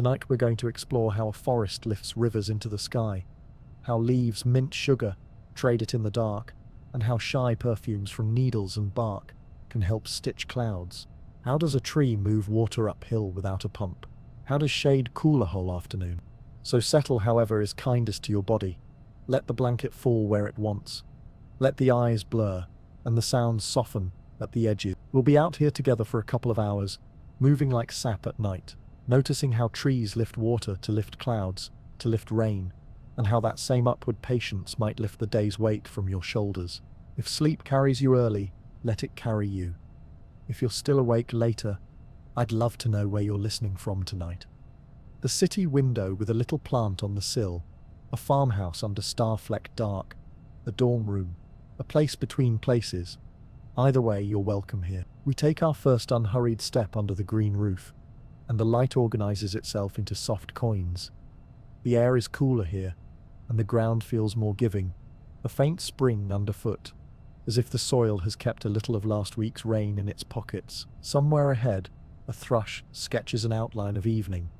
Tonight we're going to explore how a forest lifts rivers into the sky, how leaves mint sugar, trade it in the dark, and how shy perfumes from needles and bark can help stitch clouds. How does a tree move water uphill without a pump? How does shade cool a whole afternoon? So settle however is kindest to your body. Let the blanket fall where it wants. Let the eyes blur, and the sounds soften at the edges. We'll be out here together for a couple of hours, moving like sap at night, noticing how trees lift water to lift clouds, to lift rain, and how that same upward patience might lift the day's weight from your shoulders. If sleep carries you early, let it carry you. If you're still awake later, I'd love to know where you're listening from tonight. The city window with a little plant on the sill, a farmhouse under star-flecked dark, a dorm room, a place between places. Either way, you're welcome here. We take our first unhurried step under the green roof, and the light organizes itself into soft coins. The air is cooler here, and the ground feels more giving, a faint spring underfoot, as if the soil has kept a little of last week's rain in its pockets. Somewhere ahead, a thrush sketches an outline of evening.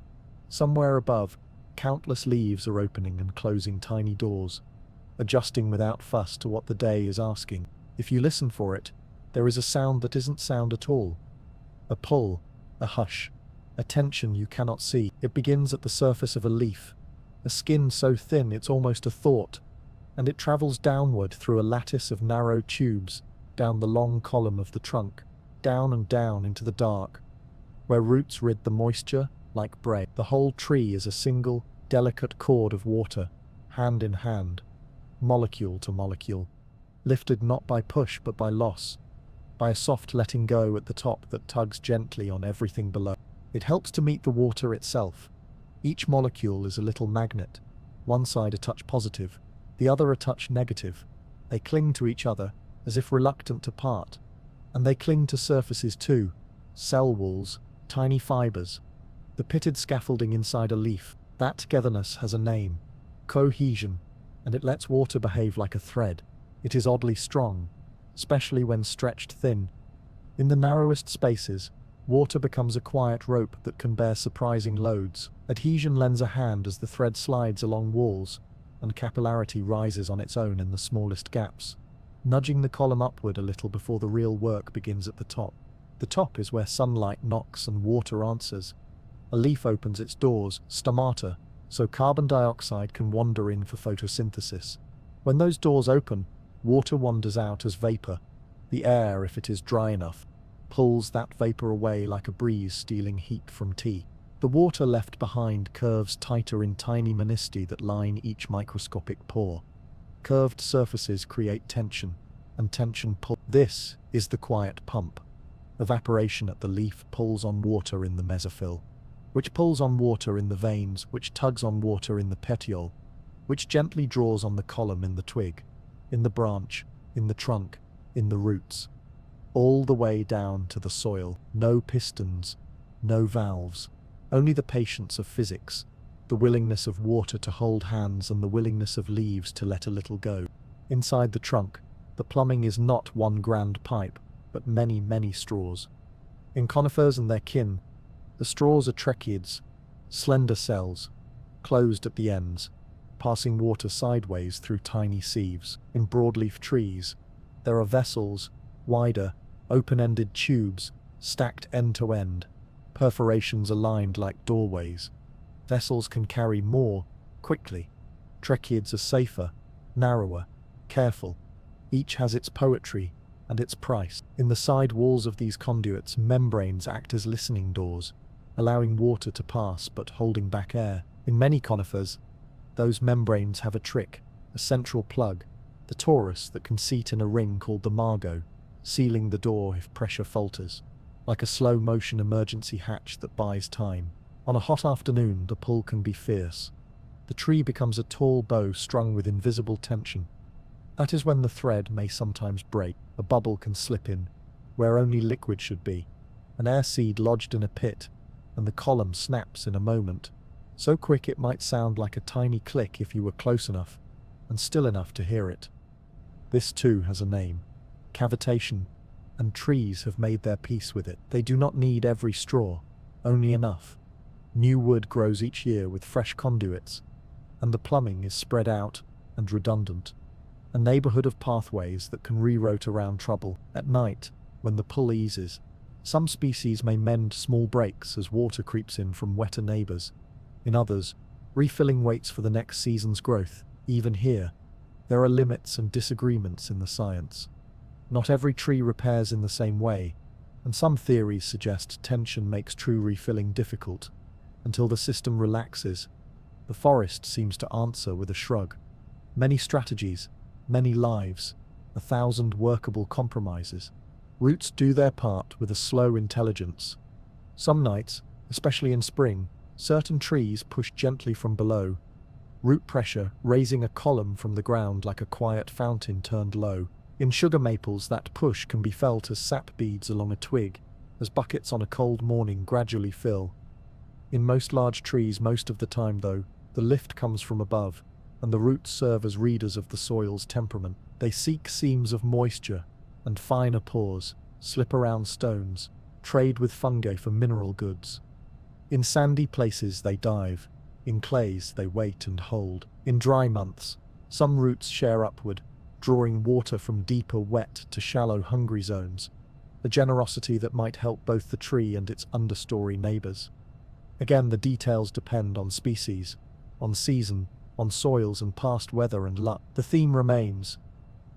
Somewhere above, countless leaves are opening and closing tiny doors, adjusting without fuss to what the day is asking. If you listen for it, there is a sound that isn't sound at all. A pull, a hush, a tension you cannot see. It begins at the surface of a leaf, a skin so thin it's almost a thought, and it travels downward through a lattice of narrow tubes, down the long column of the trunk, down and down into the dark, where roots rid the moisture like braid. The whole tree is a single, delicate cord of water, hand in hand, molecule to molecule, lifted not by push but by loss, by a soft letting go at the top that tugs gently on everything below. It helps to meet the water itself. Each molecule is a little magnet, one side a touch positive, the other a touch negative. They cling to each other, as if reluctant to part. And they cling to surfaces too, cell walls, tiny fibers, the pitted scaffolding inside a leaf. That togetherness has a name, cohesion, and it lets water behave like a thread. It is oddly strong, especially when stretched thin. In the narrowest spaces, water becomes a quiet rope that can bear surprising loads. Adhesion lends a hand as the thread slides along walls, and capillarity rises on its own in the smallest gaps, nudging the column upward a little before the real work begins at the top. The top is where sunlight knocks and water answers. A leaf opens its doors, stomata, so carbon dioxide can wander in for photosynthesis. When those doors open, water wanders out as vapor. The air, if it is dry enough, pulls that vapor away like a breeze stealing heat from tea. The water left behind curves tighter in tiny menisci that line each microscopic pore. Curved surfaces create tension, and tension pull. This is the quiet pump. Evaporation at the leaf pulls on water in the mesophyll, which pulls on water in the veins, which tugs on water in the petiole, which gently draws on the column in the twig, in the branch, in the trunk, in the roots, all the way down to the soil. No pistons, no valves, only the patience of physics, the willingness of water to hold hands and the willingness of leaves to let a little go. Inside the trunk, the plumbing is not one grand pipe, but many, many straws. In conifers and their kin, the straws are tracheids, slender cells, closed at the ends, passing water sideways through tiny sieves. In broadleaf trees, there are vessels, wider, open-ended tubes, stacked end to end, perforations aligned like doorways. Vessels can carry more, quickly. Tracheids are safer, narrower, careful. Each has its poetry and its price. In the side walls of these conduits, membranes act as listening doors, allowing water to pass but holding back air. In many conifers, those membranes have a trick, a central plug, the torus that can seat in a ring called the margo, sealing the door if pressure falters, like a slow-motion emergency hatch that buys time. On a hot afternoon, the pull can be fierce. The tree becomes a tall bow strung with invisible tension. That is when the thread may sometimes break. A bubble can slip in, where only liquid should be. An air seed lodged in a pit, and the column snaps in a moment, so quick it might sound like a tiny click if you were close enough, and still enough to hear it. This too has a name, cavitation, and trees have made their peace with it. They do not need every straw, only enough. New wood grows each year with fresh conduits, and the plumbing is spread out and redundant. A neighborhood of pathways that can reroute around trouble. At night, when the pull eases, some species may mend small breaks as water creeps in from wetter neighbors. In others, refilling waits for the next season's growth. Even here, there are limits and disagreements in the science. Not every tree repairs in the same way, and some theories suggest tension makes true refilling difficult. Until the system relaxes, the forest seems to answer with a shrug. Many strategies, many lives, 1,000 workable compromises. Roots do their part with a slow intelligence. Some nights, especially in spring, certain trees push gently from below, root pressure raising a column from the ground like a quiet fountain turned low. In sugar maples, that push can be felt as sap beads along a twig, as buckets on a cold morning gradually fill. In most large trees, most of the time though, the lift comes from above, and the roots serve as readers of the soil's temperament. They seek seams of moisture and finer pores, slip around stones, trade with fungi for mineral goods. In sandy places they dive, in clays they wait and hold. In dry months, some roots share upward, drawing water from deeper wet to shallow hungry zones, a generosity that might help both the tree and its understory neighbors. Again, the details depend on species, on season, on soils and past weather and luck. The theme remains.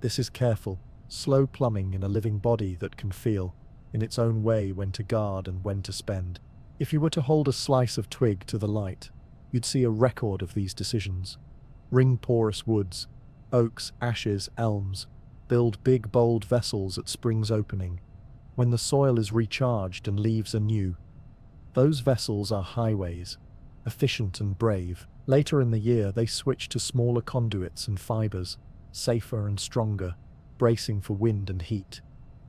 This is careful, slow plumbing in a living body that can feel, in its own way, when to guard and when to spend. If you were to hold a slice of twig to the light, you'd see a record of these decisions. Ring-porous woods, oaks, ashes, elms, build big, bold vessels at spring's opening. When the soil is recharged and leaves are new, those vessels are highways, efficient and brave. Later in the year, they switch to smaller conduits and fibers, safer and stronger, bracing for wind and heat.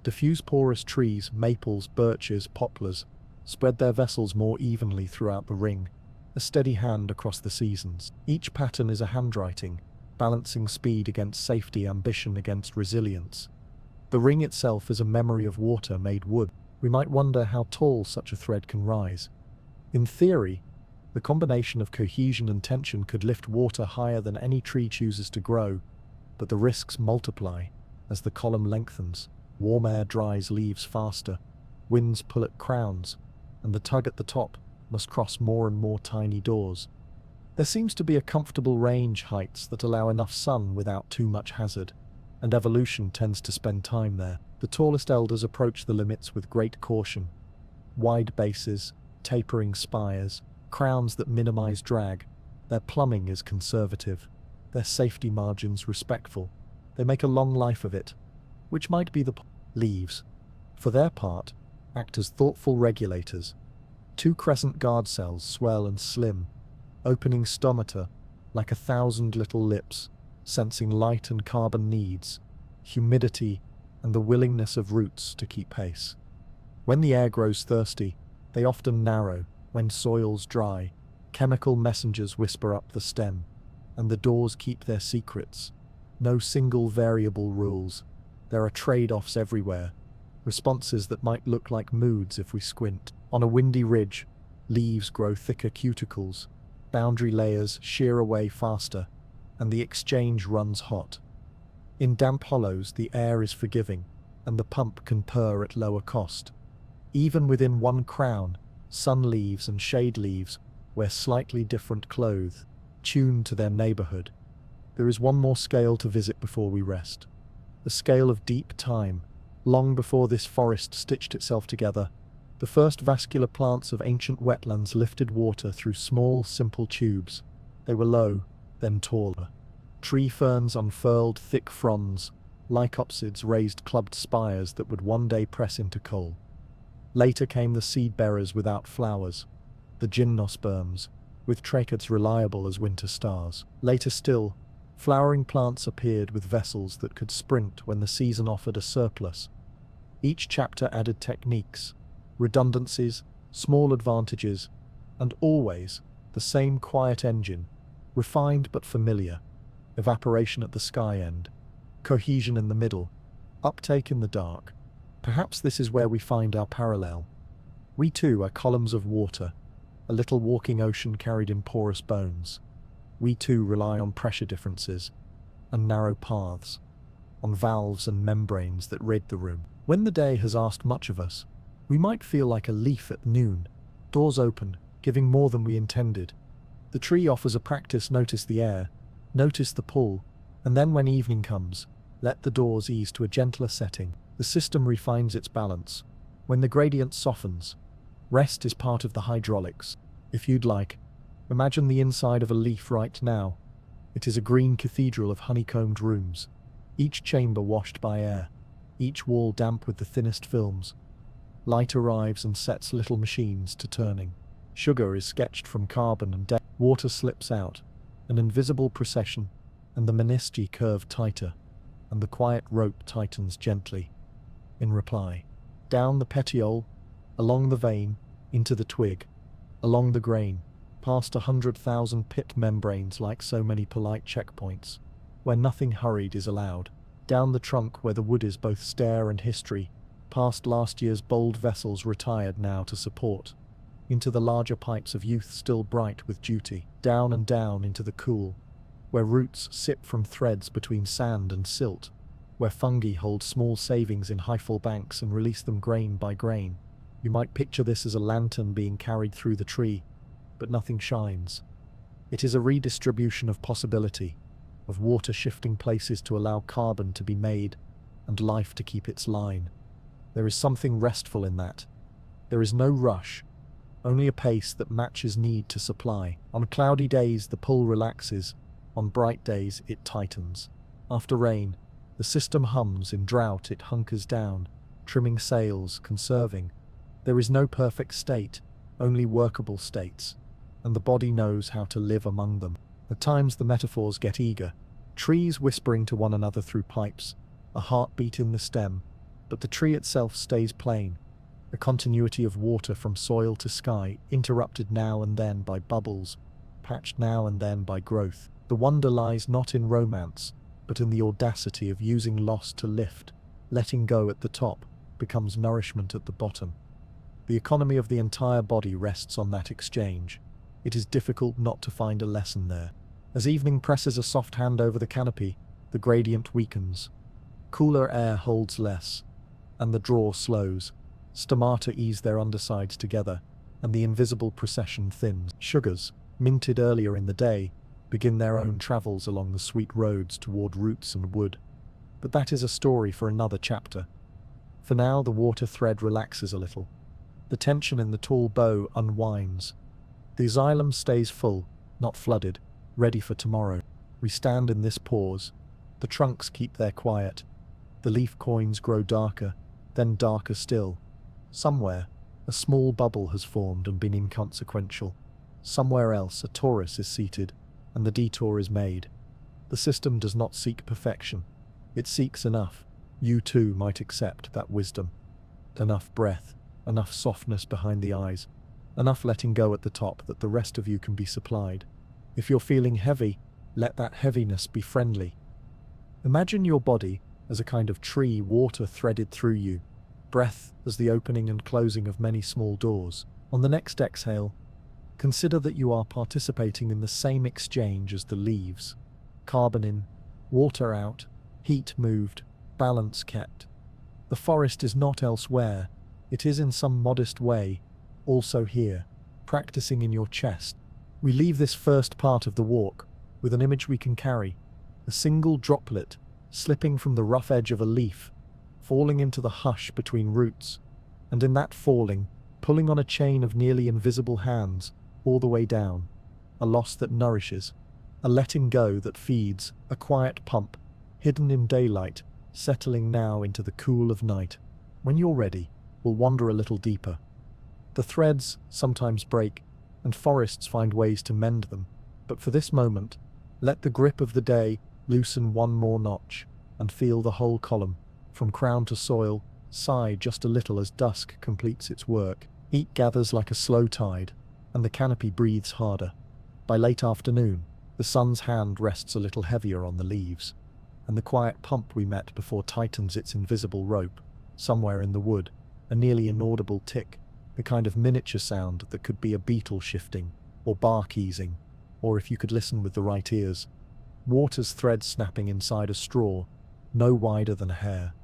Diffuse porous trees, maples, birches, poplars, spread their vessels more evenly throughout the ring, a steady hand across the seasons. Each pattern is a handwriting, balancing speed against safety, ambition against resilience. The ring itself is a memory of water made wood. We might wonder how tall such a thread can rise. In theory, the combination of cohesion and tension could lift water higher than any tree chooses to grow, but the risks multiply as the column lengthens. Warm air dries leaves faster, winds pull at crowns, and the tug at the top must cross more and more tiny doors. There seems to be a comfortable range heights that allow enough sun without too much hazard, and evolution tends to spend time there. The tallest elders approach the limits with great caution. Wide bases, tapering spires, crowns that minimize drag. Their plumbing is conservative, their safety margins respectful. They make a long life of it, which might be the leaves, for their part, act as thoughtful regulators. Two crescent guard cells swell and slim, opening stomata like 1,000 little lips, sensing light and carbon needs, humidity, and the willingness of roots to keep pace. When the air grows thirsty, they often narrow. When soil's dry, chemical messengers whisper up the stem, and the doors keep their secrets. No single variable rules. There are trade-offs everywhere, responses that might look like moods if we squint. On a windy ridge, leaves grow thicker cuticles, boundary layers shear away faster, and the exchange runs hot. In damp hollows, the air is forgiving, and the pump can purr at lower cost. Even within one crown, sun leaves and shade leaves wear slightly different clothes, tuned to their neighborhood. There is one more scale to visit before we rest. The scale of deep time. Long before this forest stitched itself together, the first vascular plants of ancient wetlands lifted water through small, simple tubes. They were low, then taller. Tree ferns unfurled thick fronds, lycopsids raised clubbed spires that would one day press into coal. Later came the seed-bearers without flowers, the gymnosperms, with tracheids reliable as winter stars. Later still, flowering plants appeared with vessels that could sprint when the season offered a surplus. Each chapter added techniques, redundancies, small advantages, and always the same quiet engine, refined but familiar. Evaporation at the sky end, cohesion in the middle, uptake in the dark. Perhaps this is where we find our parallel. We too are columns of water, a little walking ocean carried in porous bones. We too rely on pressure differences and narrow paths, on valves and membranes that rid the room. When the day has asked much of us, we might feel like a leaf at noon, doors open, giving more than we intended. The tree offers a practice: notice the air, notice the pull, and then when evening comes, let the doors ease to a gentler setting. The system refines its balance. When the gradient softens, rest is part of the hydraulics. If you'd like, imagine the inside of a leaf right now. It is a green cathedral of honeycombed rooms, each chamber washed by air, each wall damp with the thinnest films. Light arrives and sets little machines to turning. Sugar is sketched from carbon and water slips out, an invisible procession, and the menisci curve tighter, and the quiet rope tightens gently. In reply, down the petiole, along the vein, into the twig, along the grain, past 100,000 pit membranes like so many polite checkpoints, where nothing hurried is allowed, down the trunk where the wood is both stair and history, past last year's bold vessels retired now to support, into the larger pipes of youth still bright with duty, down and down into the cool, where roots sip from threads between sand and silt, where fungi hold small savings in hyphal banks and release them grain by grain. You might picture this as a lantern being carried through the tree, but nothing shines. It is a redistribution of possibility, of water shifting places to allow carbon to be made, and life to keep its line. There is something restful in that. There is no rush, only a pace that matches need to supply. On cloudy days the pull relaxes, on bright days it tightens. After rain, the system hums; in drought it hunkers down, trimming sails, conserving. There is no perfect state, only workable states, and the body knows how to live among them. At times the metaphors get eager, trees whispering to one another through pipes, a heartbeat in the stem, but the tree itself stays plain, a continuity of water from soil to sky, interrupted now and then by bubbles, patched now and then by growth. The wonder lies not in romance, but in the audacity of using loss to lift. Letting go at the top becomes nourishment at the bottom. The economy of the entire body rests on that exchange. It is difficult not to find a lesson there. As evening presses a soft hand over the canopy, the gradient weakens. Cooler air holds less, and the draw slows. Stomata ease their undersides together, and the invisible procession thins. Sugars, minted earlier in the day, begin their own travels along the sweet roads toward roots and wood. But that is a story for another chapter. For now the water thread relaxes a little. The tension in the tall bow unwinds. The xylem stays full, not flooded, ready for tomorrow. We stand in this pause. The trunks keep their quiet. The leaf coins grow darker, then darker still. Somewhere, a small bubble has formed and been inconsequential. Somewhere else a torus is seated, and the detour is made. The system does not seek perfection. It seeks enough. You too might accept that wisdom. Enough breath, enough softness behind the eyes, enough letting go at the top that the rest of you can be supplied. If you're feeling heavy, let that heaviness be friendly. Imagine your body as a kind of tree, water threaded through you, breath as the opening and closing of many small doors. On the next exhale, consider that you are participating in the same exchange as the leaves. Carbon in, water out, heat moved, balance kept. The forest is not elsewhere, it is in some modest way, also here, practicing in your chest. We leave this first part of the walk with an image we can carry, a single droplet slipping from the rough edge of a leaf, falling into the hush between roots, and in that falling, pulling on a chain of nearly invisible hands all the way down, a loss that nourishes, a letting go that feeds, a quiet pump, hidden in daylight, settling now into the cool of night. When you're ready, we'll wander a little deeper. The threads sometimes break, and forests find ways to mend them, but for this moment, let the grip of the day loosen one more notch, and feel the whole column, from crown to soil, sigh just a little as dusk completes its work. Heat gathers like a slow tide, and the canopy breathes harder. By late afternoon, the sun's hand rests a little heavier on the leaves, and the quiet pump we met before tightens its invisible rope. Somewhere in the wood, a nearly inaudible tick, the kind of miniature sound that could be a beetle shifting, or bark easing, or if you could listen with the right ears, water's thread snapping inside a straw, no wider than a hair.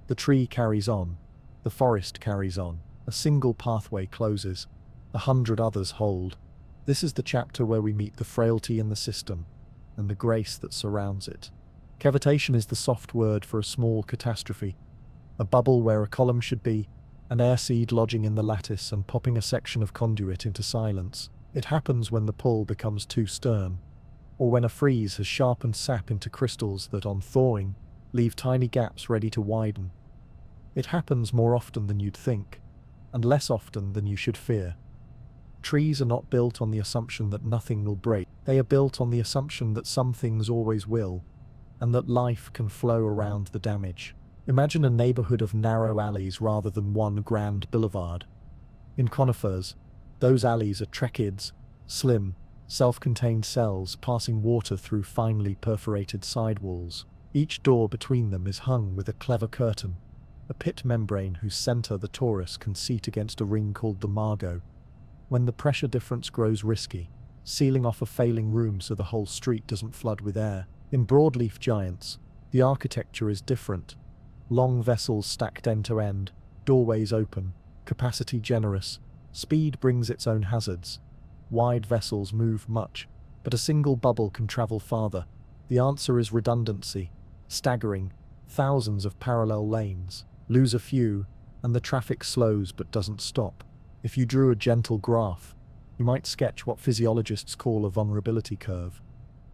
The tree carries on, the forest carries on, a single pathway closes, 100 others hold. This is the chapter where we meet the frailty in the system, and the grace that surrounds it. Cavitation is the soft word for a small catastrophe, a bubble where a column should be, an air seed lodging in the lattice and popping a section of conduit into silence. It happens when the pull becomes too stern, or when a freeze has sharpened sap into crystals that, on thawing, leave tiny gaps ready to widen. It happens more often than you'd think, and less often than you should fear. Trees are not built on the assumption that nothing will break. They are built on the assumption that some things always will, and that life can flow around the damage. Imagine a neighborhood of narrow alleys rather than one grand boulevard. In conifers, those alleys are tracheids, slim, self-contained cells passing water through finely perforated sidewalls. Each door between them is hung with a clever curtain, a pit membrane whose center the torus can seat against a ring called the margo. When the pressure difference grows risky, sealing off a failing room so the whole street doesn't flood with air. In broadleaf giants, the architecture is different. Long vessels stacked end to end, doorways open, capacity generous. Speed brings its own hazards. Wide vessels move much, but a single bubble can travel farther. The answer is redundancy. Staggering, thousands of parallel lanes. Lose a few, and the traffic slows but doesn't stop. If you drew a gentle graph, you might sketch what physiologists call a vulnerability curve.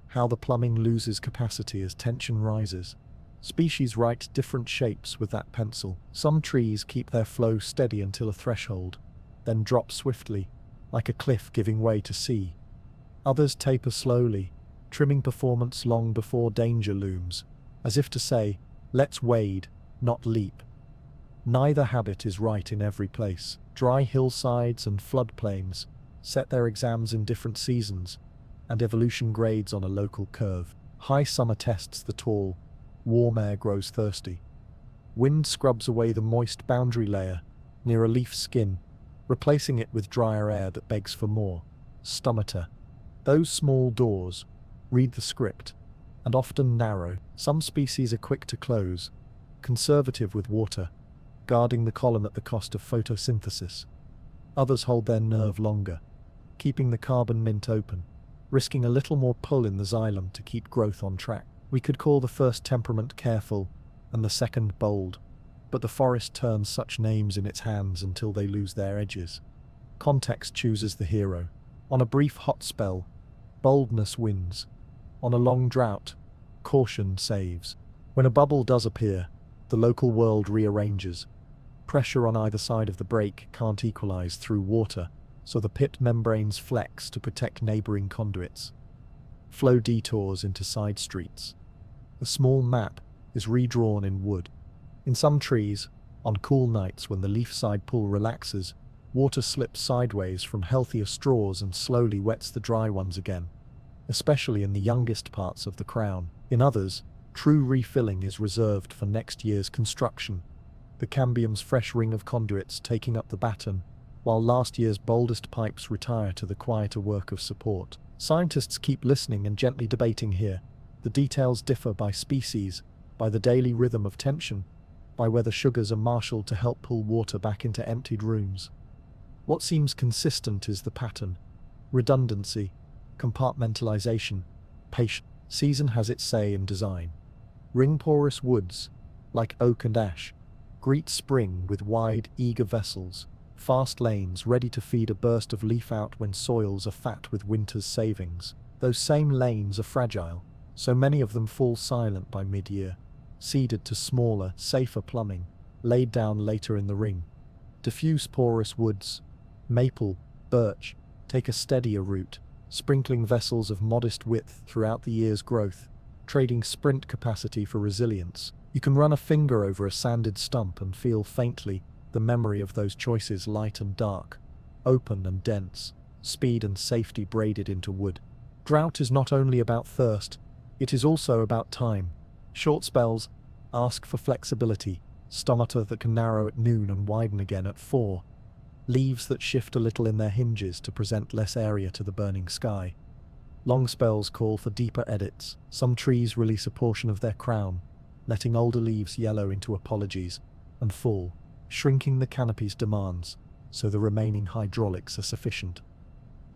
How the plumbing loses capacity as tension rises. Species write different shapes with that pencil. Some trees keep their flow steady until a threshold, then drop swiftly, like a cliff giving way to sea. Others taper slowly, trimming performance long before danger looms, as if to say, let's wade, not leap. Neither habit is right in every place. Dry hillsides and floodplains set their exams in different seasons, and evolution grades on a local curve. High summer tests the tall, warm air grows thirsty. Wind scrubs away the moist boundary layer near a leaf's skin, replacing it with drier air that begs for more. Stomata. Those small doors read the script, and often narrow. Some species are quick to close, conservative with water, guarding the column at the cost of photosynthesis. Others hold their nerve longer, keeping the carbon mint open, risking a little more pull in the xylem to keep growth on track. We could call the first temperament careful and the second bold, but the forest turns such names in its hands until they lose their edges. Context chooses the hero. On a brief hot spell, boldness wins. On a long drought, caution saves. When a bubble does appear, the local world rearranges. Pressure on either side of the break can't equalize through water, so the pit membranes flex to protect neighboring conduits. Flow detours into side streets. A small map is redrawn in wood. In some trees, on cool nights when the leaf side pull relaxes, water slips sideways from healthier straws and slowly wets the dry ones again, especially in the youngest parts of the crown. In others, true refilling is reserved for next year's construction, the cambium's fresh ring of conduits taking up the baton, while last year's boldest pipes retire to the quieter work of support. Scientists keep listening and gently debating here. The details differ by species, by the daily rhythm of tension, by whether sugars are marshaled to help pull water back into emptied rooms. What seems consistent is the pattern: redundancy, compartmentalization, patience. Season has its say in design. Ring-porous woods, like oak and ash, greet spring with wide, eager vessels, fast lanes ready to feed a burst of leaf out when soils are fat with winter's savings. Those same lanes are fragile, so many of them fall silent by mid-year, ceded to smaller, safer plumbing, laid down later in the ring. Diffuse porous woods, maple, birch, take a steadier route, sprinkling vessels of modest width throughout the year's growth, trading sprint capacity for resilience. You can run a finger over a sanded stump and feel faintly the memory of those choices: light and dark, open and dense, speed and safety braided into wood. Drought is not only about thirst, it is also about time. Short spells ask for flexibility, stomata that can narrow at noon and widen again at 4. leaves that shift a little in their hinges to present less area to the burning sky. Long spells call for deeper edits. Some trees release a portion of their crown, letting older leaves yellow into apologies, and fall, shrinking the canopy's demands, so the remaining hydraulics are sufficient.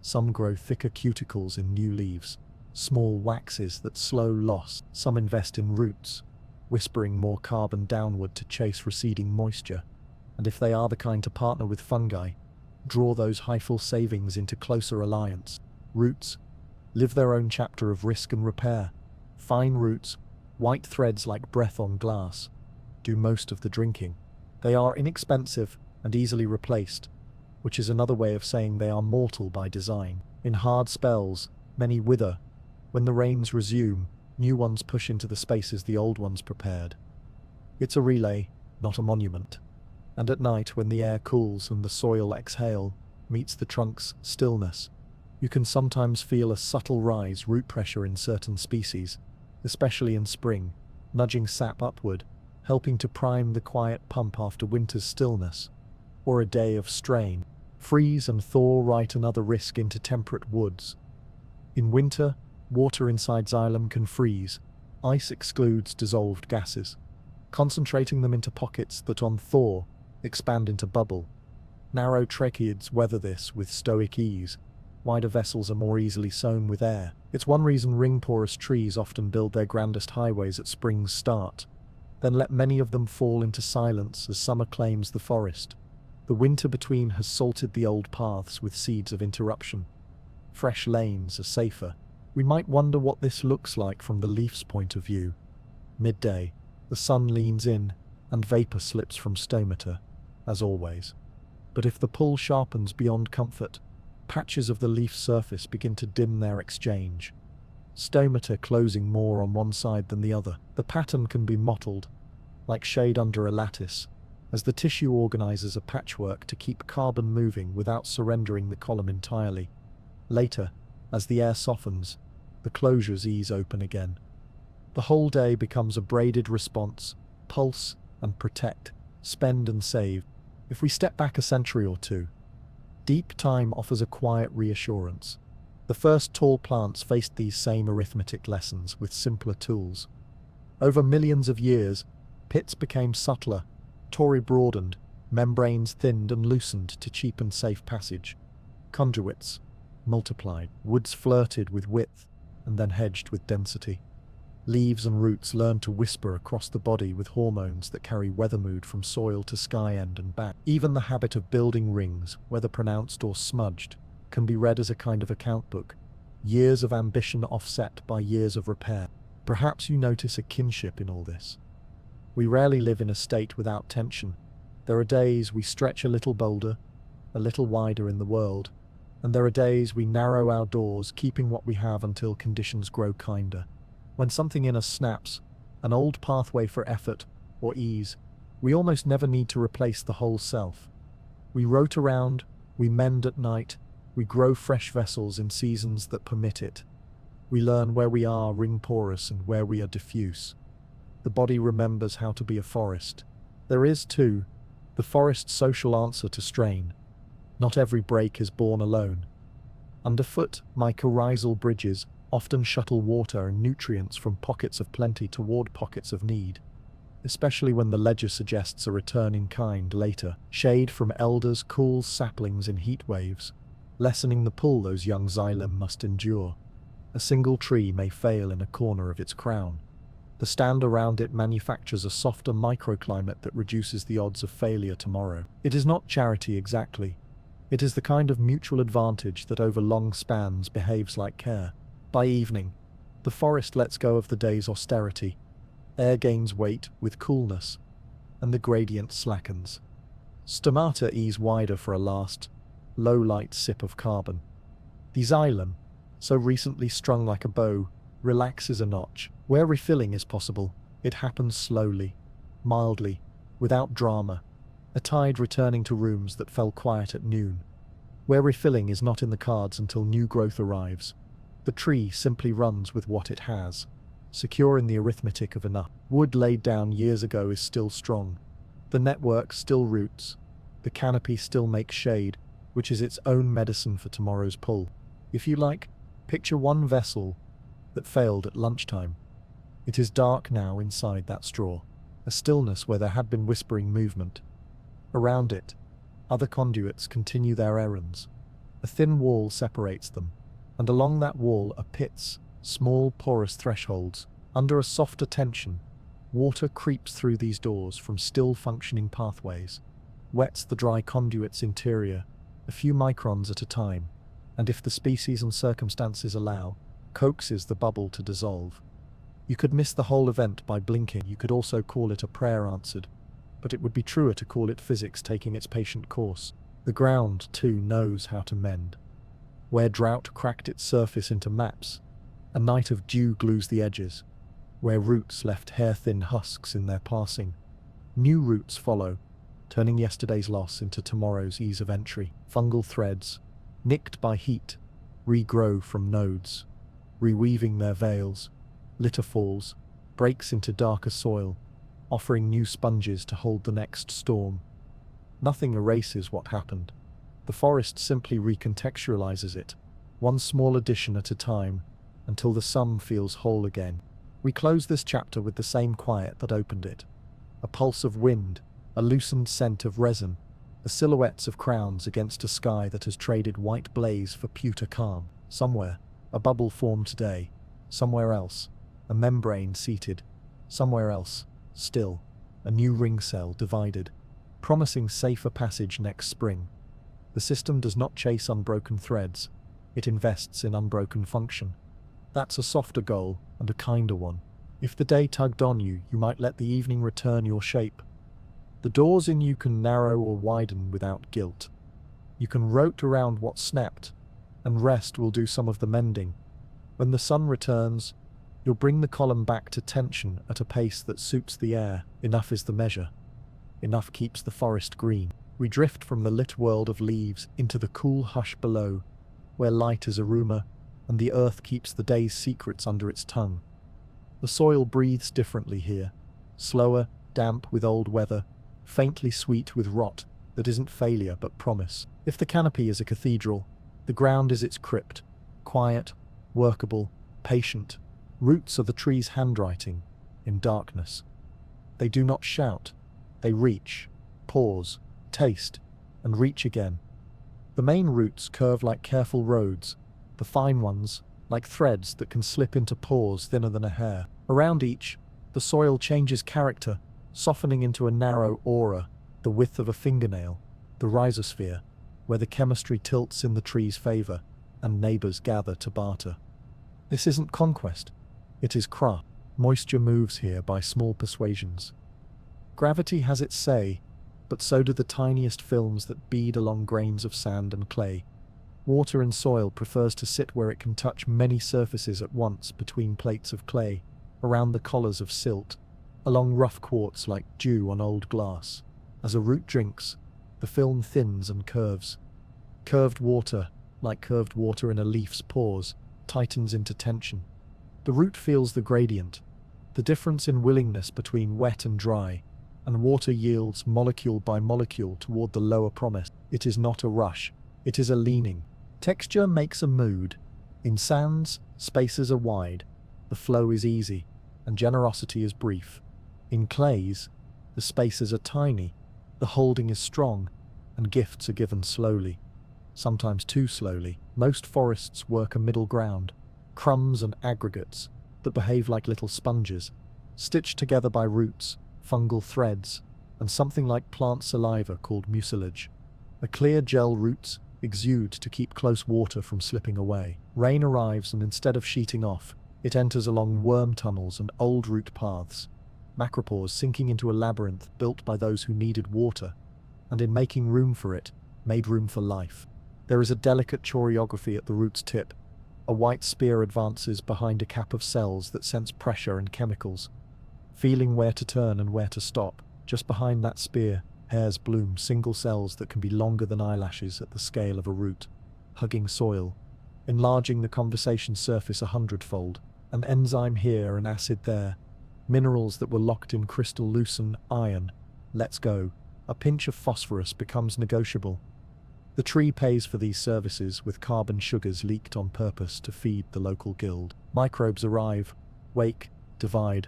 Some grow thicker cuticles in new leaves, small waxes that slow loss. Some invest in roots, whispering more carbon downward to chase receding moisture, and if they are the kind to partner with fungi, draw those hyphal savings into closer alliance. Roots live their own chapter of risk and repair. Fine roots, white threads like breath on glass, do most of the drinking. They are inexpensive and easily replaced, which is another way of saying they are mortal by design. In hard spells, many wither. When the rains resume, new ones push into the spaces the old ones prepared. It's a relay, not a monument. And at night, when the air cools and the soil exhale meets the trunk's stillness, you can sometimes feel a subtle rise root pressure in certain species, especially in spring, nudging sap upward, helping to prime the quiet pump after winter's stillness, or a day of strain. Freeze and thaw write another risk into temperate woods. In winter, water inside xylem can freeze. Ice excludes dissolved gases, concentrating them into pockets that on thaw expand into bubble. Narrow tracheids weather this with stoic ease. Wider vessels are more easily sown with air. It's one reason ring-porous trees often build their grandest highways at spring's start, then let many of them fall into silence as summer claims the forest. The winter between has salted the old paths with seeds of interruption. Fresh lanes are safer. We might wonder what this looks like from the leaf's point of view. Midday, the sun leans in, and vapor slips from stomata, as always. But if the pull sharpens beyond comfort, patches of the leaf surface begin to dim their exchange. Stomata closing more on one side than the other. The pattern can be mottled, like shade under a lattice, as the tissue organizes a patchwork to keep carbon moving without surrendering the column entirely. Later, as the air softens, the closures ease open again. The whole day becomes a braided response, pulse and protect, spend and save. If we step back a century or two, deep time offers a quiet reassurance. The first tall plants faced these same arithmetic lessons with simpler tools. Over millions of years, pits became subtler, tori broadened, membranes thinned and loosened to cheapen safe passage. Conduits multiplied, woods flirted with width, and then hedged with density. Leaves and roots learned to whisper across the body with hormones that carry weather mood from soil to sky end and back. Even the habit of building rings, whether pronounced or smudged, can be read as a kind of account book. Years of ambition offset by years of repair. Perhaps you notice a kinship in all this. We rarely live in a state without tension. There are days we stretch a little bolder, a little wider in the world, and there are days we narrow our doors, keeping what we have until conditions grow kinder. When something in us snaps, an old pathway for effort or ease, we almost never need to replace the whole self. We rote around, we mend at night, we grow fresh vessels in seasons that permit it. We learn where we are ring porous and where we are diffuse. The body remembers how to be a forest. There is, too, the forest's social answer to strain. Not every break is born alone. Underfoot, mycorrhizal bridges often shuttle water and nutrients from pockets of plenty toward pockets of need, especially when the ledger suggests a return in kind later. Shade from elders cools saplings in heat waves, lessening the pull those young xylem must endure. A single tree may fail in a corner of its crown. The stand around it manufactures a softer microclimate that reduces the odds of failure tomorrow. It is not charity exactly. It is the kind of mutual advantage that over long spans behaves like care. By evening, the forest lets go of the day's austerity. Air gains weight with coolness, and the gradient slackens. Stomata ease wider for a last, low-light sip of carbon. The xylem, so recently strung like a bow, relaxes a notch. Where refilling is possible, it happens slowly, mildly, without drama, a tide returning to rooms that fell quiet at noon. Where refilling is not in the cards until new growth arrives, the tree simply runs with what it has, secure in the arithmetic of enough. Wood laid down years ago is still strong. The network still roots, The canopy still makes shade, which is its own medicine for tomorrow's pull. If you like, picture one vessel that failed at lunchtime. It is dark now inside that straw, a stillness where there had been whispering movement. Around it, other conduits continue their errands. A thin wall separates them, and along that wall are pits, small porous thresholds. Under a softer tension, water creeps through these doors from still functioning pathways, wets the dry conduit's interior, a few microns at a time, and if the species and circumstances allow, coaxes the bubble to dissolve. You could miss the whole event by blinking. You could also call it a prayer answered, but it would be truer to call it physics taking its patient course. The ground, too, knows how to mend. Where drought cracked its surface into maps, a night of dew glues the edges. Where roots left hair-thin husks in their passing, new roots follow, turning yesterday's loss into tomorrow's ease of entry. Fungal threads, nicked by heat, regrow from nodes, reweaving their veils. Litter falls, breaks into darker soil, offering new sponges to hold the next storm. Nothing erases what happened. The forest simply recontextualizes it, one small addition at a time, until the sum feels whole again. We close this chapter with the same quiet that opened it. A pulse of wind, a loosened scent of resin, the silhouettes of crowns against a sky that has traded white blaze for pewter calm. Somewhere, a bubble formed today. Somewhere else, a membrane seated. Somewhere else, still, a new ring cell divided, promising safer passage next spring. The system does not chase unbroken threads. It invests in unbroken function. That's a softer goal, and a kinder one. If the day tugged on you, you might let the evening return your shape. The doors in you can narrow or widen without guilt. You can rote around what snapped, and rest will do some of the mending. When the sun returns, you'll bring the column back to tension at a pace that suits the air. Enough is the measure. Enough keeps the forest green. We drift from the lit world of leaves into the cool hush below, where light is a rumor, and the earth keeps the day's secrets under its tongue. The soil breathes differently here, slower, damp with old weather, faintly sweet with rot that isn't failure but promise. If the canopy is a cathedral, the ground is its crypt, quiet, workable, patient. Roots are the tree's handwriting, in darkness. They do not shout, they reach, pause, taste, and reach again. The main roots curve like careful roads, the fine ones, like threads that can slip into pores thinner than a hair. Around each, the soil changes character, softening into a narrow aura, the width of a fingernail, the rhizosphere, where the chemistry tilts in the tree's favor, and neighbors gather to barter. This isn't conquest, it is craft. Moisture moves here by small persuasions. Gravity has its say, but so do the tiniest films that bead along grains of sand and clay. Water in soil prefers to sit where it can touch many surfaces at once, between plates of clay, around the collars of silt, along rough quartz like dew on old glass. As a root drinks, the film thins and curves. Curved water, like curved water in a leaf's pores, tightens into tension. The root feels the gradient, the difference in willingness between wet and dry, and water yields molecule by molecule toward the lower promise. It is not a rush, it is a leaning. Texture makes a mood. In sands, spaces are wide, the flow is easy, and generosity is brief. In clays, the spaces are tiny, the holding is strong, and gifts are given slowly, sometimes too slowly. Most forests work a middle ground, crumbs and aggregates that behave like little sponges, stitched together by roots, fungal threads, and something like plant saliva called mucilage. A clear gel roots exude to keep close water from slipping away. Rain arrives, and instead of sheeting off, it enters along worm tunnels and old root paths, macropores sinking into a labyrinth built by those who needed water, and in making room for it, made room for life. There is a delicate choreography at the root's tip. A white spear advances behind a cap of cells that sense pressure and chemicals, feeling where to turn and where to stop. Just behind that spear, hairs bloom, single cells that can be longer than eyelashes at the scale of a root, hugging soil, enlarging the conversation surface 100-fold. An enzyme here, an acid there, minerals that were locked in crystal loosen iron. Let's go. a pinch of phosphorus becomes negotiable. The tree pays for these services with carbon sugars leaked on purpose to feed the local guild. Microbes arrive, wake, divide.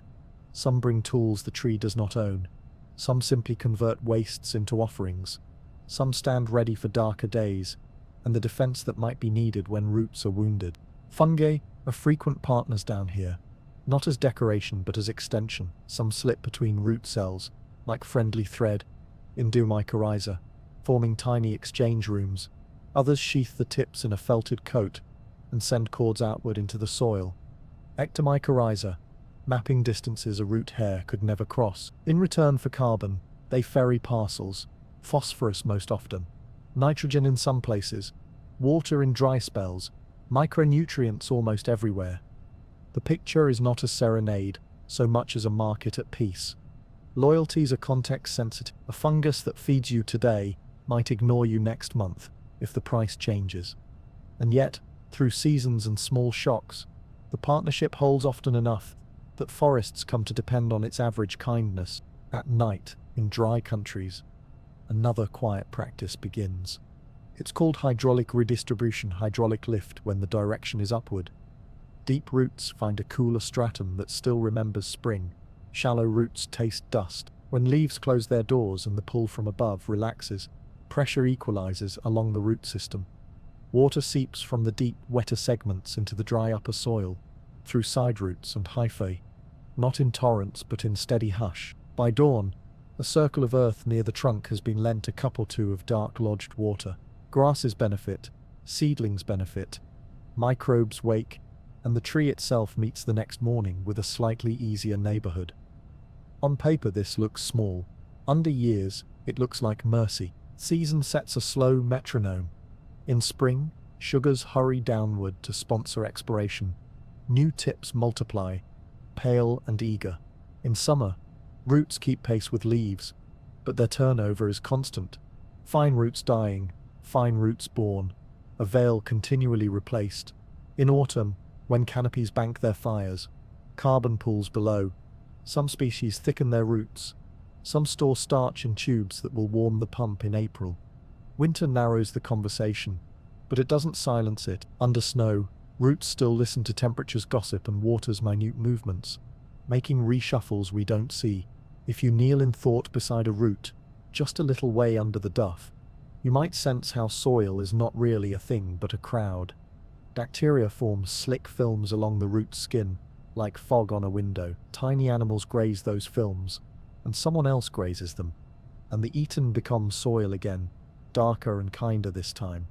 Some bring tools the tree does not own. Some simply convert wastes into offerings. Some stand ready for darker days, and the defense that might be needed when roots are wounded. Fungi are frequent partners down here, not as decoration but as extension. Some slip between root cells, like friendly thread, in mycorrhizae, forming tiny exchange rooms. Others sheath the tips in a felted coat and send cords outward into the soil. Mycorrhizae, mapping distances a root hair could never cross. In return for carbon, they ferry parcels, phosphorus most often, nitrogen in some places, water in dry spells, micronutrients almost everywhere. The picture is not a serenade so much as a market at peace. Loyalties are context sensitive. A fungus that feeds you today might ignore you next month if the price changes. And yet, through seasons and small shocks, the partnership holds often enough that forests come to depend on its average kindness. At night, in dry countries, another quiet practice begins. It's called hydraulic redistribution, hydraulic lift, when the direction is upward. Deep roots find a cooler stratum that still remembers spring. Shallow roots taste dust. When leaves close their doors and the pull from above relaxes, pressure equalizes along the root system. Water seeps from the deep, wetter segments into the dry upper soil, through side roots and hyphae, not in torrents but in steady hush. By dawn, a circle of earth near the trunk has been lent a cup or two of dark lodged water. Grasses benefit, seedlings benefit, microbes wake, and the tree itself meets the next morning with a slightly easier neighborhood. On paper this looks small. Under years, it looks like mercy. Season sets a slow metronome. In spring, sugars hurry downward to sponsor expiration. New tips multiply, pale and eager. In summer, roots keep pace with leaves, but their turnover is constant. Fine roots dying, fine roots born, a veil continually replaced. In autumn, when canopies bank their fires, carbon pools below. Some species thicken their roots. Some store starch in tubes that will warm the pump in April. Winter narrows the conversation, but it doesn't silence it. Under snow, roots still listen to temperature's gossip and water's minute movements, making reshuffles we don't see. If you kneel in thought beside a root, just a little way under the duff, you might sense how soil is not really a thing but a crowd. Bacteria form slick films along the root skin, like fog on a window. Tiny animals graze those films, and someone else grazes them, and the eaten becomes soil again, darker and kinder this time.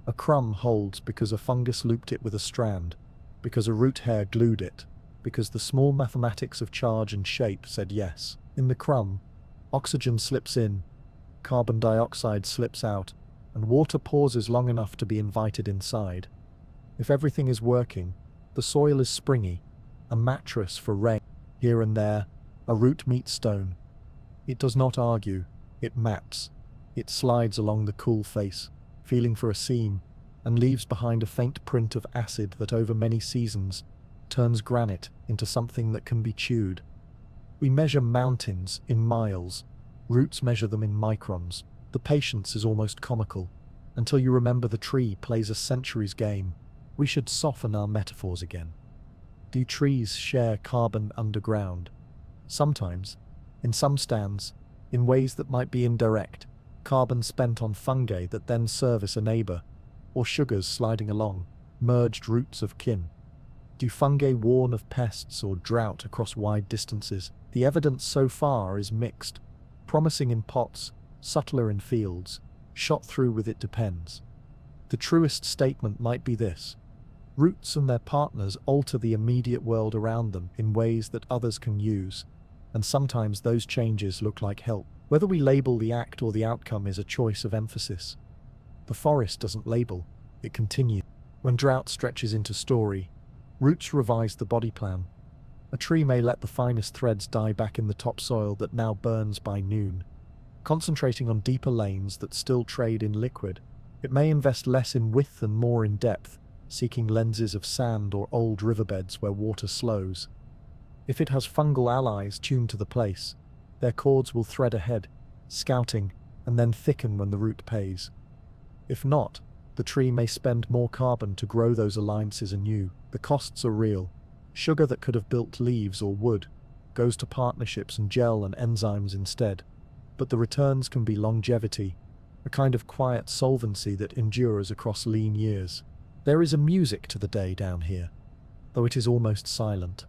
A crumb holds because a fungus looped it with a strand, because a root hair glued it, because the small mathematics of charge and shape said yes. In the crumb, oxygen slips in, carbon dioxide slips out, and water pauses long enough to be invited inside. If everything is working, the soil is springy, a mattress for rain. Here and there, a root meets stone. It does not argue, it maps. It slides along the cool face, feeling for a seam, and leaves behind a faint print of acid that over many seasons turns granite into something that can be chewed. We measure mountains in miles. Roots measure them in microns. The patience is almost comical, until you remember the tree plays a centuries game. We should soften our metaphors again. Do trees share carbon underground? Sometimes, in some stands, in ways that might be indirect. Carbon spent on fungi that then service a neighbor, or sugars sliding along, merged roots of kin. Do fungi warn of pests or drought across wide distances? The evidence so far is mixed, promising in pots, subtler in fields, shot through with it depends. The truest statement might be this: roots and their partners alter the immediate world around them in ways that others can use, and sometimes those changes look like help. Whether we label the act or the outcome is a choice of emphasis. The forest doesn't label, it continues. When drought stretches into story, roots revise the body plan. A tree may let the finest threads die back in the topsoil that now burns by noon, concentrating on deeper lanes that still trade in liquid. It may invest less in width and more in depth, seeking lenses of sand or old riverbeds where water slows. If it has fungal allies tuned to the place, their cords will thread ahead, scouting, and then thicken when the root pays. If not, the tree may spend more carbon to grow those alliances anew. The costs are real. Sugar that could have built leaves or wood goes to partnerships and gel and enzymes instead. But the returns can be longevity, a kind of quiet solvency that endures across lean years. There is a music to the day down here, though it is almost silent.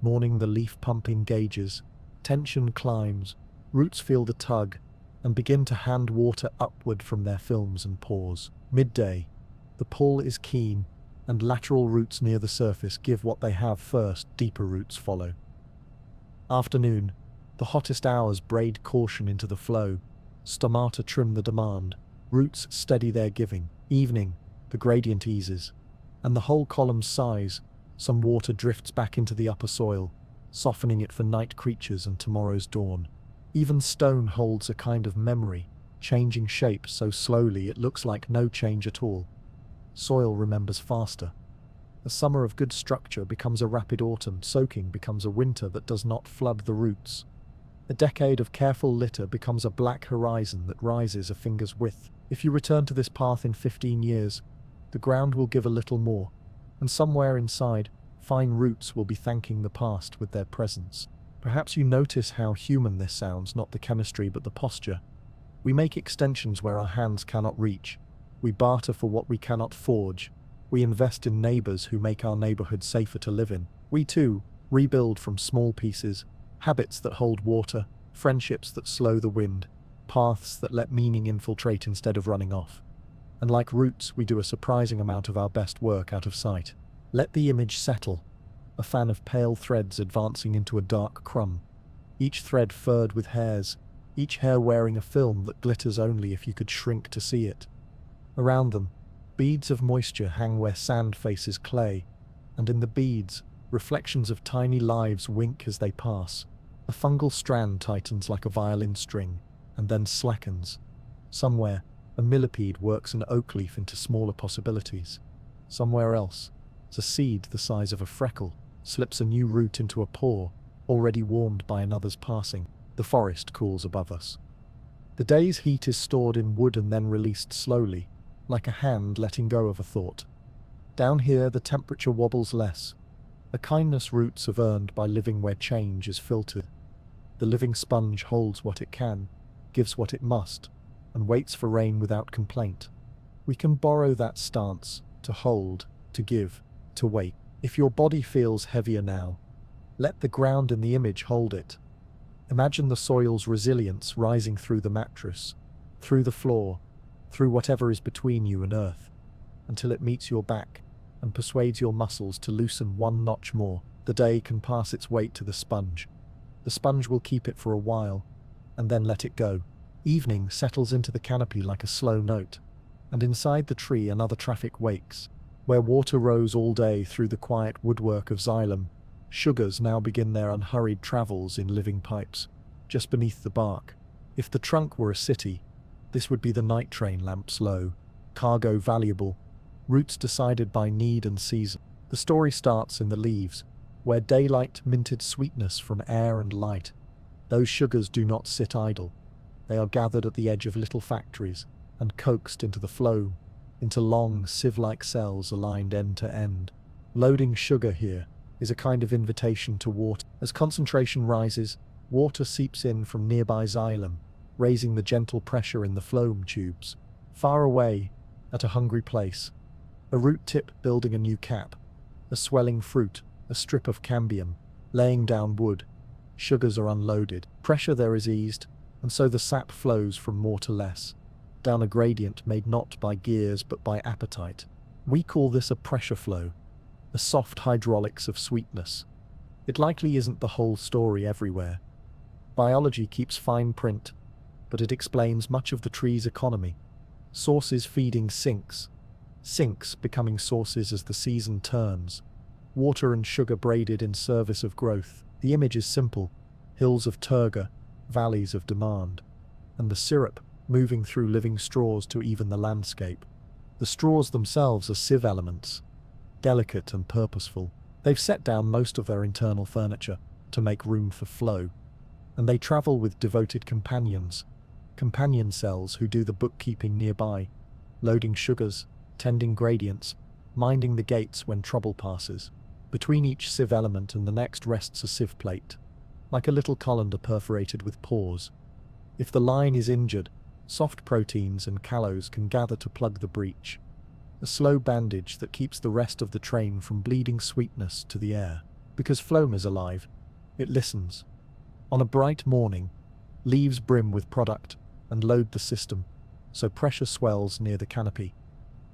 Morning the leaf pump engages, tension climbs, roots feel the tug, and begin to hand water upward from their films and pores. Midday, the pull is keen, and lateral roots near the surface give what they have first, deeper roots follow. Afternoon, the hottest hours braid caution into the flow, stomata trim the demand, roots steady their giving. Evening, the gradient eases, and the whole column sighs, some water drifts back into the upper soil, softening it for night creatures and tomorrow's dawn. Even stone holds a kind of memory, changing shape so slowly it looks like no change at all. Soil remembers faster. A summer of good structure becomes a rapid autumn, soaking becomes a winter that does not flood the roots. A decade of careful litter becomes a black horizon that rises a finger's width. If you return to this path in 15 years, the ground will give a little more, and somewhere inside, fine roots will be thanking the past with their presence. Perhaps you notice how human this sounds, not the chemistry but the posture. We make extensions where our hands cannot reach. We barter for what we cannot forge. We invest in neighbors who make our neighborhood safer to live in. We too rebuild from small pieces, habits that hold water, friendships that slow the wind, paths that let meaning infiltrate instead of running off. And like roots, we do a surprising amount of our best work out of sight. Let the image settle, a fan of pale threads advancing into a dark crumb, each thread furred with hairs, each hair wearing a film that glitters only if you could shrink to see it. Around them, beads of moisture hang where sand faces clay, and in the beads, reflections of tiny lives wink as they pass. A fungal strand tightens like a violin string, and then slackens. Somewhere, a millipede works an oak leaf into smaller possibilities. Somewhere else, a seed the size of a freckle slips a new root into a pore, already warmed by another's passing. The forest cools above us. The day's heat is stored in wood and then released slowly, like a hand letting go of a thought. Down here, the temperature wobbles less. A kindness roots have earned by living where change is filtered. The living sponge holds what it can, gives what it must, and waits for rain without complaint. We can borrow that stance, to hold, to give, to wait. If your body feels heavier now, let the ground in the image hold it. Imagine the soil's resilience rising through the mattress, through the floor, through whatever is between you and earth, until it meets your back and persuades your muscles to loosen one notch more. The day can pass its weight to the sponge. The sponge will keep it for a while, and then let it go. Evening settles into the canopy like a slow note, and inside the tree another traffic wakes. Where water rose all day through the quiet woodwork of xylem, sugars now begin their unhurried travels in living pipes, just beneath the bark. If the trunk were a city, this would be the night train, lamps low, cargo valuable, routes decided by need and season. The story starts in the leaves, where daylight minted sweetness from air and light. Those sugars do not sit idle. They are gathered at the edge of little factories and coaxed into the phloem, into long, sieve-like cells aligned end to end. Loading sugar here is a kind of invitation to water. As concentration rises, water seeps in from nearby xylem, raising the gentle pressure in the phloem tubes. Far away, at a hungry place, a root tip building a new cap, a swelling fruit, a strip of cambium, laying down wood. Sugars are unloaded, pressure there is eased, and so the sap flows from more to less, down a gradient made not by gears but by appetite. We call this a pressure flow, a soft hydraulics of sweetness. It likely isn't the whole story everywhere. Biology keeps fine print, but it explains much of the tree's economy. Sources feeding sinks, sinks becoming sources as the season turns. Water and sugar braided in service of growth. The image is simple: hills of turgor, valleys of demand, and the syrup moving through living straws to even the landscape. The straws themselves are sieve elements, delicate and purposeful. They've set down most of their internal furniture to make room for flow, and they travel with devoted companions, companion cells who do the bookkeeping nearby, loading sugars, tending gradients, minding the gates when trouble passes. Between each sieve element and the next rests a sieve plate, like a little colander perforated with pores. If the line is injured, soft proteins and callos can gather to plug the breach, a slow bandage that keeps the rest of the train from bleeding sweetness to the air. Because phloem is alive, it listens. On a bright morning, leaves brim with product and load the system, so pressure swells near the canopy.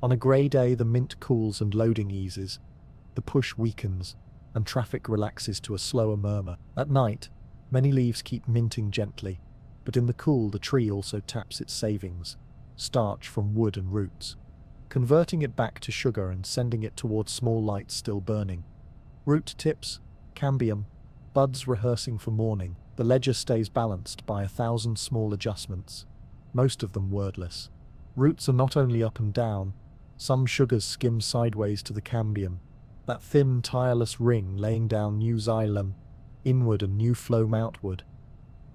On a grey day, the mint cools and loading eases, the push weakens, and traffic relaxes to a slower murmur. At night, many leaves keep minting gently, but in the cool the tree also taps its savings, starch from wood and roots, converting it back to sugar and sending it towards small lights still burning. Root tips, cambium, buds rehearsing for morning. The ledger stays balanced by 1,000 small adjustments, most of them wordless. Roots are not only up and down, some sugars skim sideways to the cambium, that thin, tireless ring laying down new xylem inward and new phloem outward.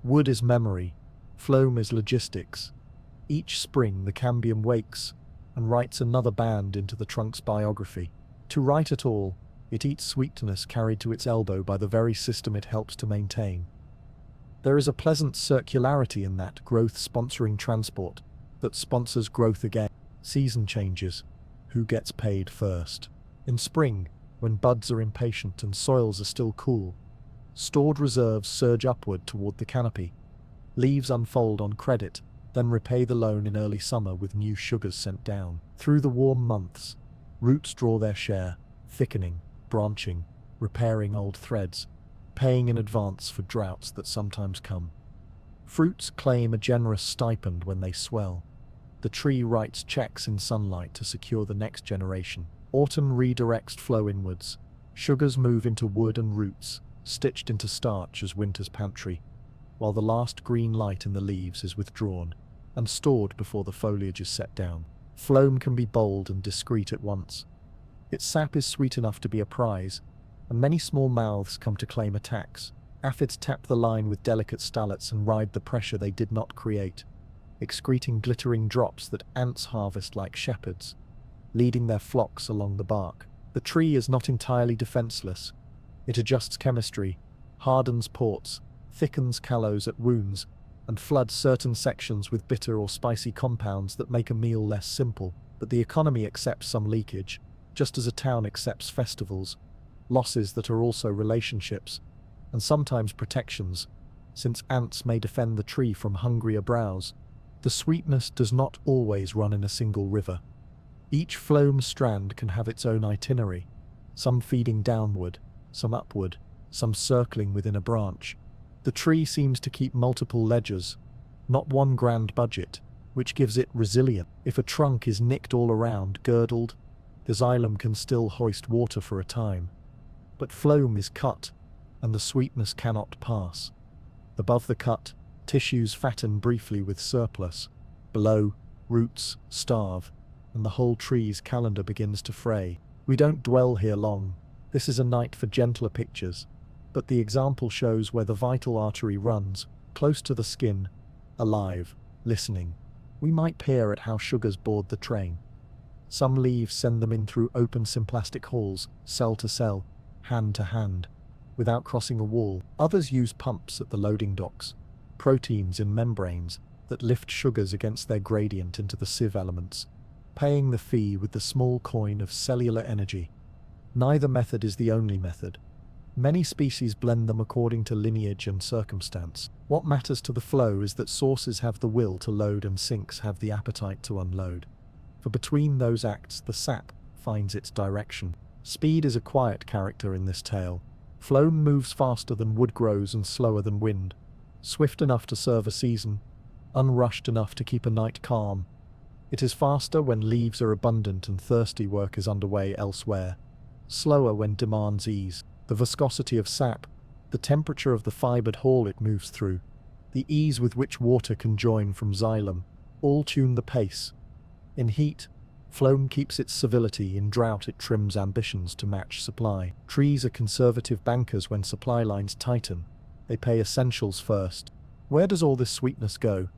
Wood is memory, phloem is logistics. Each spring the cambium wakes and writes another band into the trunk's biography. To write it all, it eats sweetness carried to its elbow by the very system it helps to maintain. There is a pleasant circularity in that growth sponsoring transport that sponsors growth again. Season changes. Who gets paid first? In spring, when buds are impatient and soils are still cool, stored reserves surge upward toward the canopy. Leaves unfold on credit, then repay the loan in early summer with new sugars sent down. Through the warm months, roots draw their share, thickening, branching, repairing old threads, paying in advance for droughts that sometimes come. Fruits claim a generous stipend when they swell. The tree writes checks in sunlight to secure the next generation. Autumn redirects flow inwards. Sugars move into wood and roots, stitched into starch as winter's pantry, while the last green light in the leaves is withdrawn and stored before the foliage is set down. Phloem can be bold and discreet at once. Its sap is sweet enough to be a prize, and many small mouths come to claim a tax. Aphids tap the line with delicate stallets and ride the pressure they did not create, excreting glittering drops that ants harvest like shepherds, leading their flocks along the bark. The tree is not entirely defenseless. It adjusts chemistry, hardens ports, thickens callos at wounds, and floods certain sections with bitter or spicy compounds that make a meal less simple. But the economy accepts some leakage, just as a town accepts festivals, losses that are also relationships, and sometimes protections, since ants may defend the tree from hungrier brows. The sweetness does not always run in a single river. Each phloem strand can have its own itinerary, some feeding downward, some upward, some circling within a branch. The tree seems to keep multiple ledgers, not one grand budget, which gives it resilience. If a trunk is nicked all around, girdled, the xylem can still hoist water for a time. But phloem is cut, and the sweetness cannot pass. Above the cut, tissues fatten briefly with surplus. Below, roots starve, and the whole tree's calendar begins to fray. We don't dwell here long. This is a night for gentler pictures, but the example shows where the vital artery runs, close to the skin, alive, listening. We might peer at how sugars board the train. Some leaves send them in through open symplastic halls, cell to cell, hand to hand, without crossing a wall. Others use pumps at the loading docks, proteins in membranes that lift sugars against their gradient into the sieve elements, paying the fee with the small coin of cellular energy. Neither method is the only method. Many species blend them according to lineage and circumstance. What matters to the flow is that sources have the will to load and sinks have the appetite to unload. For between those acts the sap finds its direction. Speed is a quiet character in this tale. Phloem moves faster than wood grows and slower than wind, swift enough to serve a season, unrushed enough to keep a night calm. It is faster when leaves are abundant and thirsty work is underway elsewhere, slower when demands ease. The viscosity of sap, the temperature of the fibered hall it moves through, the ease with which water can join from xylem, all tune the pace. In heat, phloem keeps its civility. In drought it trims ambitions to match supply. Trees are conservative bankers when supply lines tighten. They pay essentials first. Where does all this sweetness go?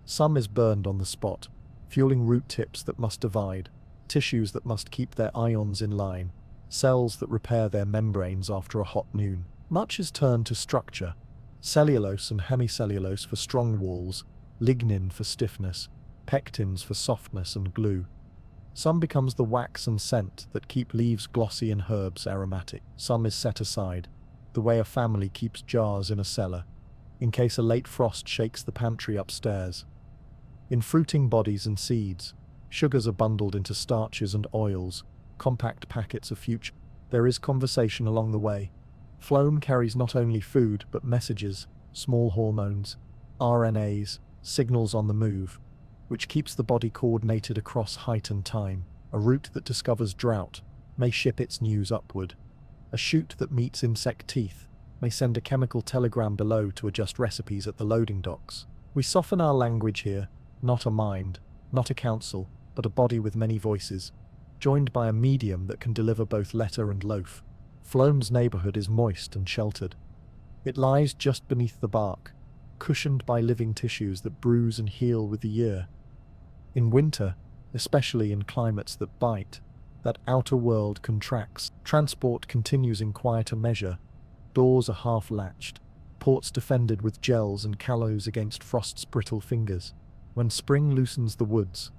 Some is burned on the spot, fueling root tips that must divide, tissues that must keep their ions in line, cells that repair their membranes after a hot noon. Much is turned to structure, cellulose and hemicellulose for strong walls, lignin for stiffness, pectins for softness and glue. Some becomes the wax and scent that keep leaves glossy and herbs aromatic. Some is set aside, the way a family keeps jars in a cellar, in case a late frost shakes the pantry upstairs. In fruiting bodies and seeds, sugars are bundled into starches and oils, compact packets of future. There is conversation along the way. Phloem carries not only food but messages, small hormones, RNAs, signals on the move, which keeps the body coordinated across height and time. A root that discovers drought may ship its news upward. A shoot that meets insect teeth may send a chemical telegram below to adjust recipes at the loading docks. We soften our language here, not a mind, not a council, but a body with many voices, joined by a medium that can deliver both letter and loaf. Phloem's neighborhood is moist and sheltered. It lies just beneath the bark, cushioned by living tissues that bruise and heal with the year. In winter, especially in climates that bite, that outer world contracts. Transport continues in quieter measure. Doors are half-latched, ports defended with gels and callows against frost's brittle fingers. When spring loosens the woods,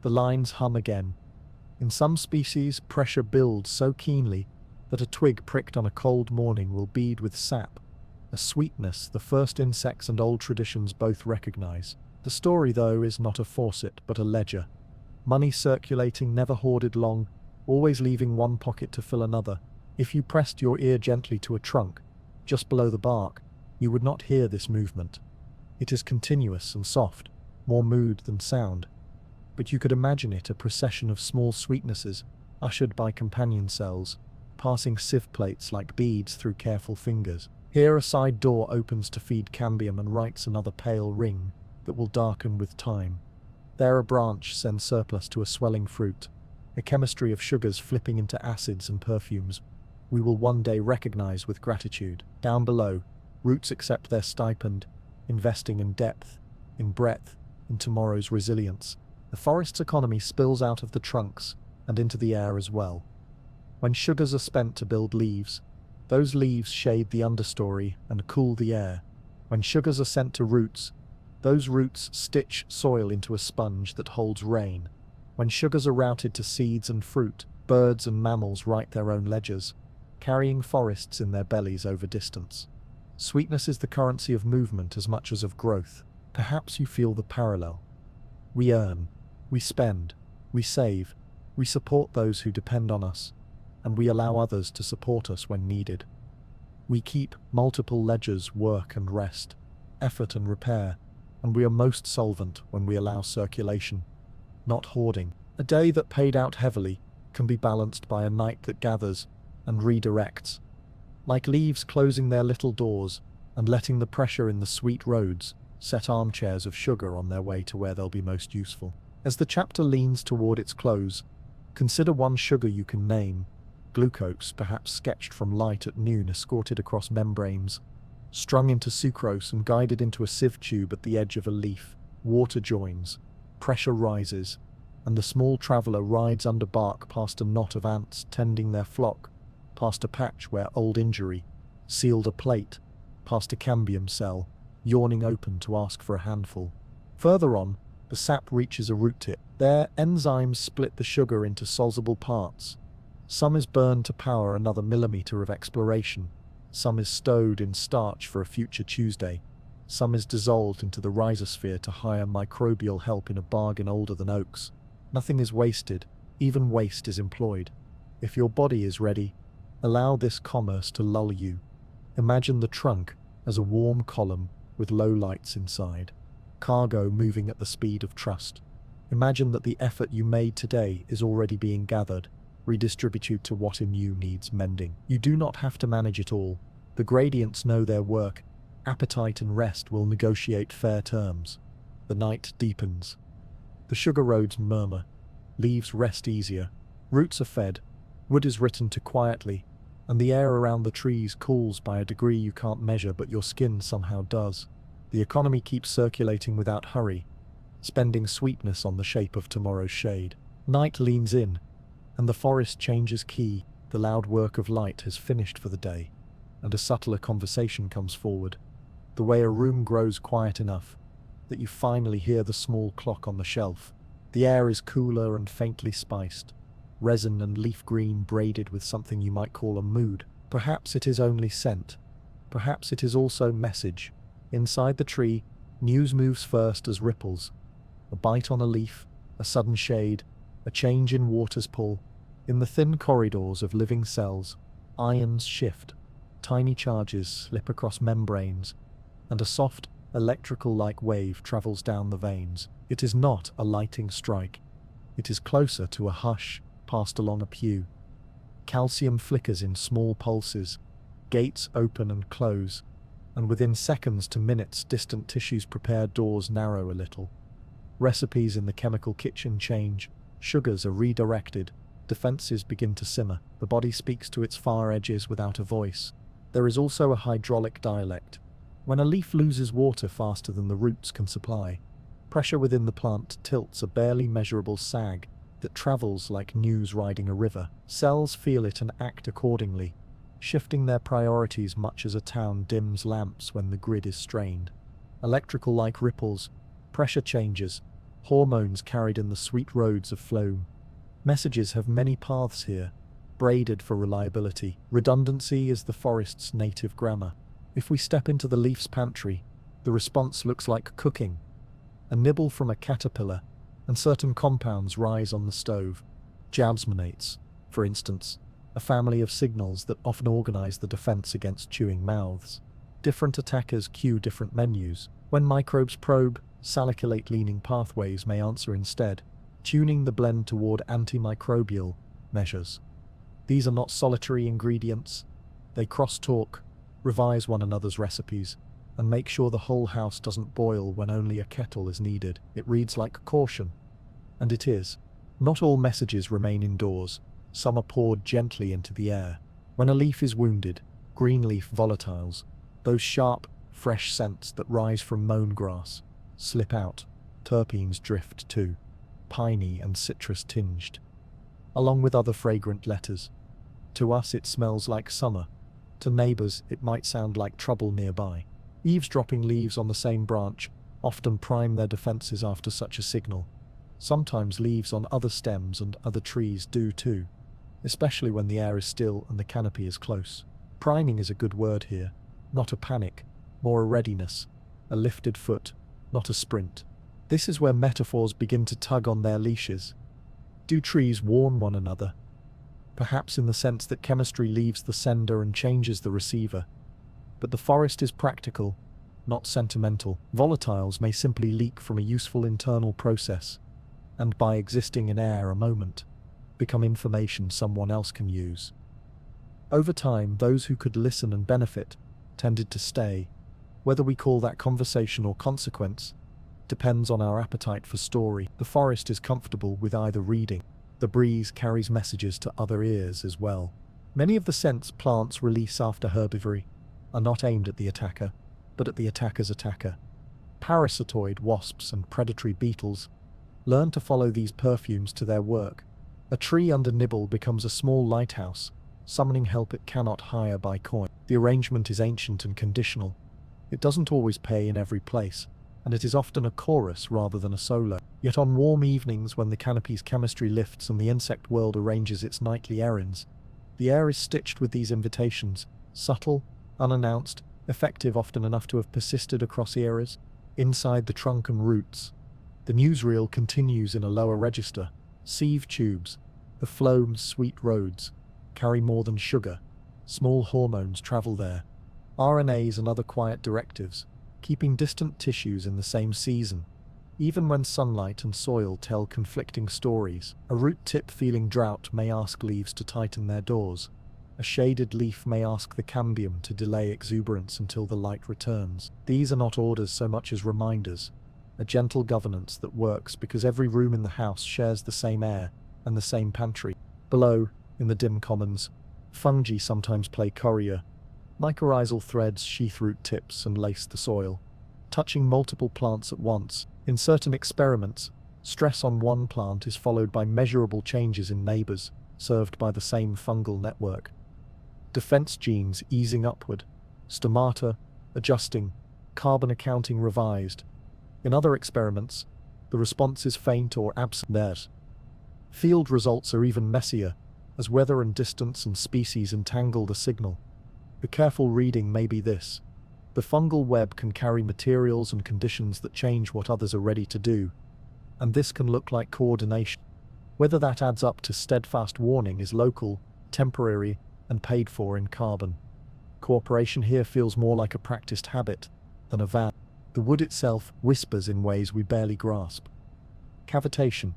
the lines hum again. In some species, pressure builds so keenly that a twig pricked on a cold morning will bead with sap, a sweetness the first insects and old traditions both recognize. The story, though, is not a faucet, but a ledger. Money circulating, never hoarded long, always leaving one pocket to fill another. If you pressed your ear gently to a trunk, just below the bark, you would not hear this movement. It is continuous and soft, more mood than sound. But you could imagine it a procession of small sweetnesses, ushered by companion cells, passing sieve plates like beads through careful fingers. Here a side door opens to feed cambium and writes another pale ring that will darken with time. There a branch sends surplus to a swelling fruit, a chemistry of sugars flipping into acids and perfumes we will one day recognize with gratitude. Down below, roots accept their stipend, investing in depth, in breadth, in tomorrow's resilience. The forest's economy spills out of the trunks and into the air as well. When sugars are spent to build leaves, those leaves shade the understory and cool the air. When sugars are sent to roots, those roots stitch soil into a sponge that holds rain. When sugars are routed to seeds and fruit, birds and mammals write their own ledgers, carrying forests in their bellies over distance. Sweetness is the currency of movement as much as of growth. Perhaps you feel the parallel. We earn, we spend, we save, we support those who depend on us, and we allow others to support us when needed. We keep multiple ledgers, work and rest, effort and repair, and we are most solvent when we allow circulation, not hoarding. A day that paid out heavily can be balanced by a night that gathers and redirects, like leaves closing their little doors and letting the pressure in the sweet roads set armchairs of sugar on their way to where they'll be most useful. As the chapter leans toward its close, consider one sugar you can name, glucose, perhaps sketched from light at noon, escorted across membranes, strung into sucrose and guided into a sieve tube at the edge of a leaf. Water joins, pressure rises, and the small traveler rides under bark past a knot of ants tending their flock, past a patch where old injury sealed a plate, past a cambium cell, yawning open to ask for a handful. Further on, the sap reaches a root tip. There, enzymes split the sugar into soluble parts. Some is burned to power another millimeter of exploration. Some is stowed in starch for a future Tuesday. Some is dissolved into the rhizosphere to hire microbial help in a bargain older than oaks. Nothing is wasted, even waste is employed. If your body is ready, allow this commerce to lull you. Imagine the trunk as a warm column with low lights inside, cargo moving at the speed of trust. Imagine that the effort you made today is already being gathered, redistributed to what in you needs mending. You do not have to manage it all. The gradients know their work. Appetite and rest will negotiate fair terms. The night deepens. The sugar roads murmur. Leaves rest easier. Roots are fed. Wood is written to quietly, and the air around the trees cools by a degree you can't measure but your skin somehow does. The economy keeps circulating without hurry, spending sweetness on the shape of tomorrow's shade. Night leans in, and the forest changes key. The loud work of light has finished for the day, and a subtler conversation comes forward. The way a room grows quiet enough that you finally hear the small clock on the shelf. The air is cooler and faintly spiced, resin and leaf green braided with something you might call a mood. Perhaps it is only scent. Perhaps it is also message. Inside the tree, news moves first as ripples. A bite on a leaf, a sudden shade, a change in water's pull. In the thin corridors of living cells, ions shift. Tiny charges slip across membranes, and a soft, electrical-like wave travels down the veins. It is not a lighting strike. It is closer to a hush passed along a pew. Calcium flickers in small pulses. Gates open and close, and within seconds to minutes distant tissues prepare, doors narrow a little. Recipes in the chemical kitchen change. Sugars are redirected. Defenses begin to simmer. The body speaks to its far edges without a voice. There is also a hydraulic dialect. When a leaf loses water faster than the roots can supply, pressure within the plant tilts a barely measurable sag that travels like news riding a river. Cells feel it and act accordingly, shifting their priorities much as a town dims lamps when the grid is strained. Electrical-like ripples, pressure changes, hormones carried in the sweet roads of phloem. Messages have many paths here, braided for reliability. Redundancy is the forest's native grammar. If we step into the leaf's pantry, the response looks like cooking. A nibble from a caterpillar, and certain compounds rise on the stove. Jasminates, for instance, a family of signals that often organize the defense against chewing mouths. Different attackers cue different menus. When microbes probe, salicylate-leaning pathways may answer instead, tuning the blend toward antimicrobial measures. These are not solitary ingredients. They cross-talk, revise one another's recipes, and make sure the whole house doesn't boil when only a kettle is needed. It reads like caution. And it is. Not all messages remain indoors. Some are poured gently into the air. When a leaf is wounded, green leaf volatiles, those sharp, fresh scents that rise from mown grass, slip out. Terpenes drift too, piney and citrus-tinged, along with other fragrant letters. To us it smells like summer. To neighbors it might sound like trouble nearby. Eavesdropping leaves on the same branch often prime their defenses after such a signal. Sometimes leaves on other stems and other trees do too, especially when the air is still and the canopy is close. Priming is a good word here, not a panic, more a readiness, a lifted foot, not a sprint. This is where metaphors begin to tug on their leashes. Do trees warn one another? Perhaps in the sense that chemistry leaves the sender and changes the receiver. But the forest is practical, not sentimental. Volatiles may simply leak from a useful internal process, and by existing in air a moment, become information someone else can use. Over time, those who could listen and benefit tended to stay. Whether we call that conversation or consequence depends on our appetite for story. The forest is comfortable with either reading. The breeze carries messages to other ears as well. Many of the scents plants release after herbivory are not aimed at the attacker, but at the attacker's attacker. Parasitoid wasps and predatory beetles learn to follow these perfumes to their work. A tree under nibble becomes a small lighthouse, summoning help it cannot hire by coin. The arrangement is ancient and conditional. It doesn't always pay in every place, and it is often a chorus rather than a solo. Yet on warm evenings when the canopy's chemistry lifts and the insect world arranges its nightly errands, the air is stitched with these invitations, subtle, unannounced, effective often enough to have persisted across eras. Inside the trunk and roots, the newsreel continues in a lower register. Sieve tubes, the phloem's sweet roads, carry more than sugar. Small hormones travel there. RNAs and other quiet directives, keeping distant tissues in the same season. Even when sunlight and soil tell conflicting stories, a root tip feeling drought may ask leaves to tighten their doors. A shaded leaf may ask the cambium to delay exuberance until the light returns. These are not orders so much as reminders, a gentle governance that works because every room in the house shares the same air and the same pantry. Below, in the dim commons, fungi sometimes play courier. Mycorrhizal threads sheath root tips and lace the soil. touching multiple plants at once. In certain experiments, stress on one plant is followed by measurable changes in neighbors, served by the same fungal network. Defense genes easing upward, stomata adjusting, carbon accounting revised. In other experiments, the response is faint or absent. Theirs. Field results are even messier, as weather and distance and species entangle the signal. A careful reading may be this: the fungal web can carry materials and conditions that change what others are ready to do, and this can look like coordination. Whether that adds up to steadfast warning is local, temporary, and paid for in carbon. Cooperation here feels more like a practiced habit than a vow. The wood itself whispers in ways we barely grasp. Cavitation,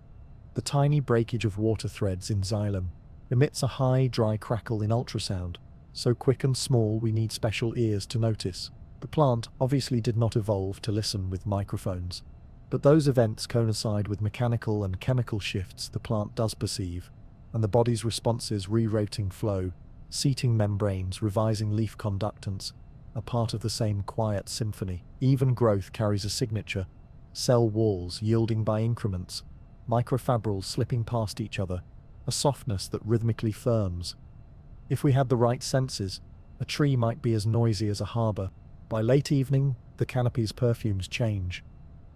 the tiny breakage of water threads in xylem, emits a high, dry crackle in ultrasound, so quick and small we need special ears to notice. The plant obviously did not evolve to listen with microphones, but those events coincide with mechanical and chemical shifts the plant does perceive, and the body's responses rewriting flow, seating membranes, revising leaf conductance, are part of the same quiet symphony. Even growth carries a signature: cell walls yielding by increments, microfibrils slipping past each other, a softness that rhythmically firms. If we had the right senses, a tree might be as noisy as a harbor. By late evening, the canopy's perfumes change.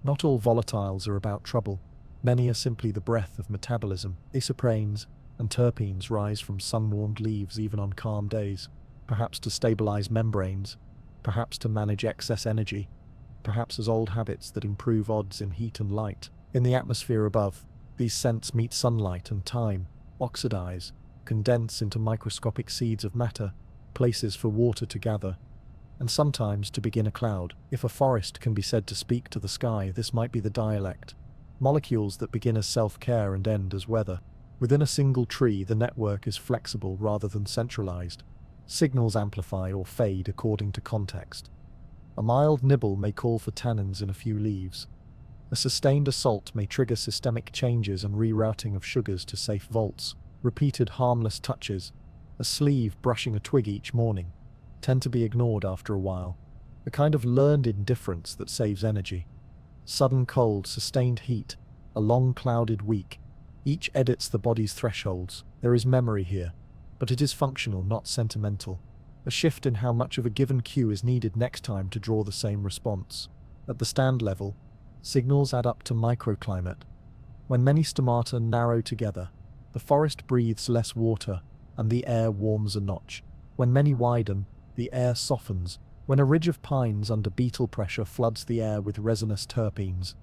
Not all volatiles are about trouble. Many are simply the breath of metabolism. Isopranes and terpenes rise from sun-warmed leaves even on calm days, perhaps to stabilize membranes, perhaps to manage excess energy, perhaps as old habits that improve odds in heat and light. In the atmosphere above, these scents meet sunlight and time, oxidize, condense into microscopic seeds of matter, places for water to gather, and sometimes to begin a cloud. If a forest can be said to speak to the sky, this might be the dialect. Molecules that begin as self-care and end as weather. Within a single tree, the network is flexible rather than centralized. Signals amplify or fade according to context. A mild nibble may call for tannins in a few leaves. A sustained assault may trigger systemic changes and rerouting of sugars to safe vaults. Repeated harmless touches, a sleeve brushing a twig each morning, tend to be ignored after a while. A kind of learned indifference that saves energy. Sudden cold, sustained heat, a long clouded week. Each edits the body's thresholds. There is memory here, but it is functional, not sentimental. A shift in how much of a given cue is needed next time to draw the same response. At the stand level, signals add up to microclimate. When many stomata narrow together, the forest breathes less water, and the air warms a notch. When many widen, the air softens. When a ridge of pines under beetle pressure floods the air with resinous terpenes,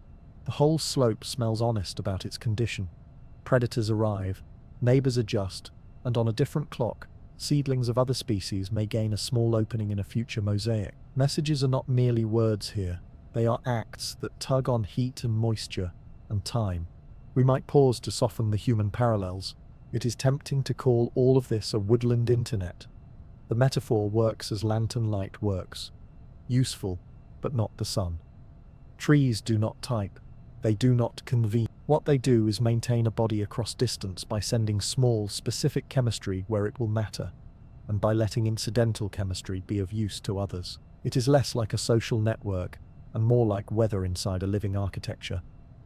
the whole slope smells honest about its condition. Predators arrive, neighbors adjust, and on a different clock, seedlings of other species may gain a small opening in a future mosaic. Messages are not merely words here, they are acts that tug on heat and moisture and time. We might pause to soften the human parallels. It is tempting to call all of this a woodland internet. The metaphor works as lantern light works. Useful, but not the sun. Trees do not type. They do not convene. What they do is maintain a body across distance by sending small, specific chemistry where it will matter, and by letting incidental chemistry be of use to others. It is less like a social network, and more like weather inside a living architecture.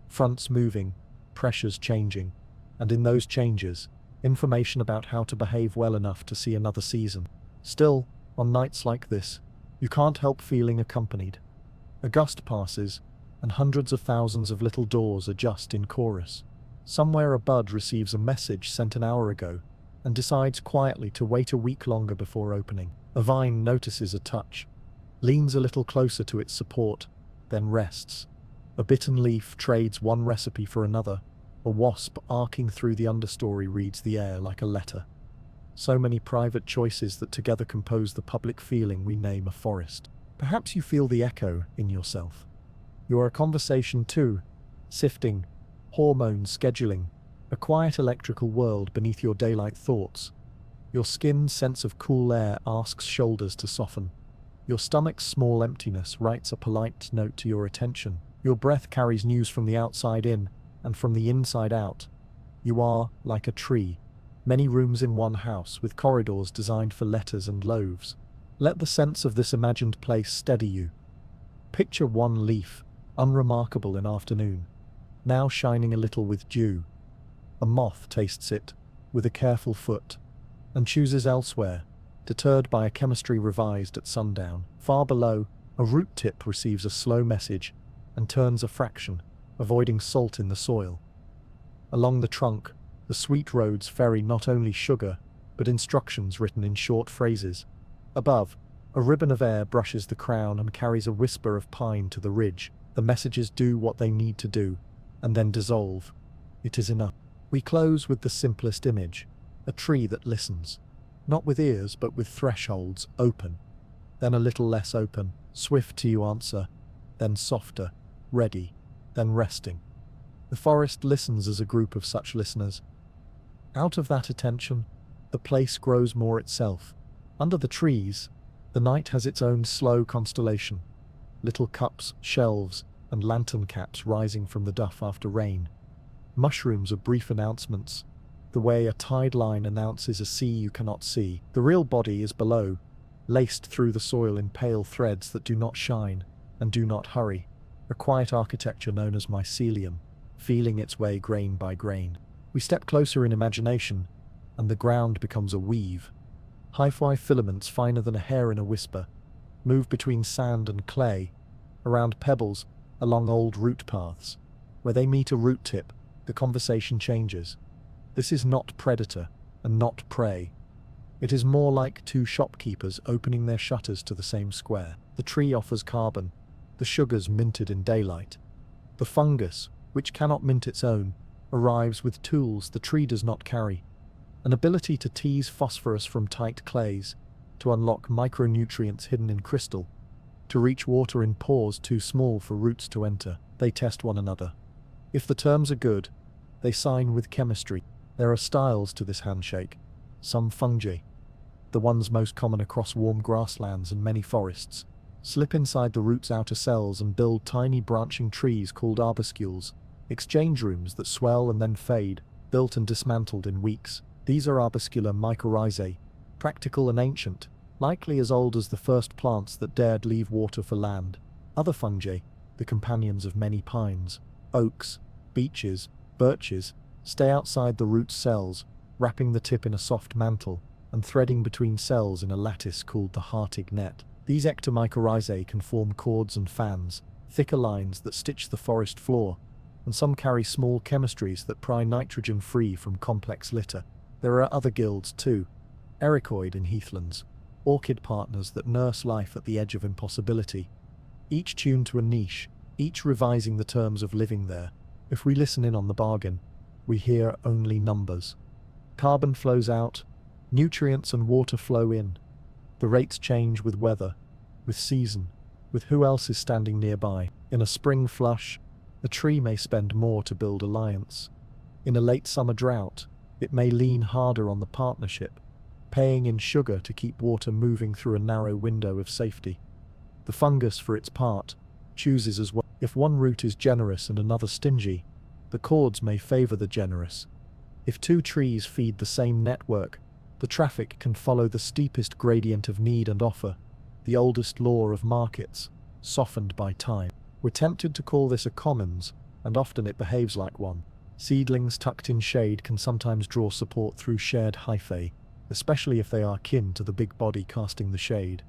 Fronts moving, pressures changing, and in those changes, information about how to behave well enough to see another season. Still, on nights like this, you can't help feeling accompanied. A gust passes, and hundreds of thousands of little doors adjust in chorus. Somewhere a bud receives a message sent an hour ago, and decides quietly to wait a week longer before opening. A vine notices a touch, leans a little closer to its support, then rests. A bitten leaf trades one recipe for another. A wasp arcing through the understory reads the air like a letter. So many private choices that together compose the public feeling we name a forest. Perhaps you feel the echo in yourself. You are a conversation too, sifting, hormones scheduling, a quiet electrical world beneath your daylight thoughts. Your skin's sense of cool air asks shoulders to soften. Your stomach's small emptiness writes a polite note to your attention. Your breath carries news from the outside in, and from the inside out. You are, like a tree, many rooms in one house with corridors designed for letters and loaves. Let the sense of this imagined place steady you. Picture one leaf, unremarkable in afternoon, now shining a little with dew. A moth tastes it, with a careful foot, and chooses elsewhere, deterred by a chemistry revised at sundown. Far below, a root tip receives a slow message and turns a fraction, avoiding salt in the soil. Along the trunk, the sweet roads ferry not only sugar, but instructions written in short phrases. Above, a ribbon of air brushes the crown and carries a whisper of pine to the ridge. The messages do what they need to do, and then dissolve. It is enough. We close with the simplest image, a tree that listens, not with ears but with thresholds open, then a little less open, swift to you answer, then softer, ready, then resting. The forest listens as a group of such listeners. Out of that attention, the place grows more itself. Under the trees, the night has its own slow constellation, little cups, shelves, and lantern caps rising from the duff after rain. Mushrooms are brief announcements, the way a tide line announces a sea you cannot see. The real body is below, laced through the soil in pale threads that do not shine and do not hurry, a quiet architecture known as mycelium, feeling its way grain by grain. We step closer in imagination, and the ground becomes a weave. Hyphae filaments finer than a hair in a whisper, move between sand and clay, around pebbles, along old root paths. Where they meet a root tip, the conversation changes. This is not predator and not prey. It is more like two shopkeepers opening their shutters to the same square. The tree offers carbon, the sugars minted in daylight. The fungus, which cannot mint its own, arrives with tools the tree does not carry. An ability to tease phosphorus from tight clays, to unlock micronutrients hidden in crystal, to reach water in pores too small for roots to enter. They test one another. If the terms are good, they sign with chemistry. There are styles to this handshake. Some fungi, the ones most common across warm grasslands and many forests, slip inside the root's outer cells and build tiny branching trees called arbuscules, exchange rooms that swell and then fade, built and dismantled in weeks. These are arbuscular mycorrhizae, practical and ancient, likely as old as the first plants that dared leave water for land. Other fungi, the companions of many pines, oaks, beeches, birches, stay outside the root cells, wrapping the tip in a soft mantle, and threading between cells in a lattice called the Hartig net. These ectomycorrhizae can form cords and fans, thicker lines that stitch the forest floor, and some carry small chemistries that pry nitrogen free from complex litter. There are other guilds too, ericoid in heathlands, orchid partners that nurse life at the edge of impossibility, each tuned to a niche, each revising the terms of living there. If we listen in on the bargain, we hear only numbers. Carbon flows out, nutrients and water flow in. The rates change with weather, with season, with who else is standing nearby. In a spring flush, a tree may spend more to build alliance. In a late summer drought, it may lean harder on the partnership, paying in sugar to keep water moving through a narrow window of safety. The fungus, for its part, chooses as well. If one root is generous and another stingy, the cords may favor the generous. If two trees feed the same network, the traffic can follow the steepest gradient of need and offer, the oldest law of markets, softened by time. We're tempted to call this a commons, and often it behaves like one. Seedlings tucked in shade can sometimes draw support through shared hyphae, especially if they are kin to the big body casting the shade.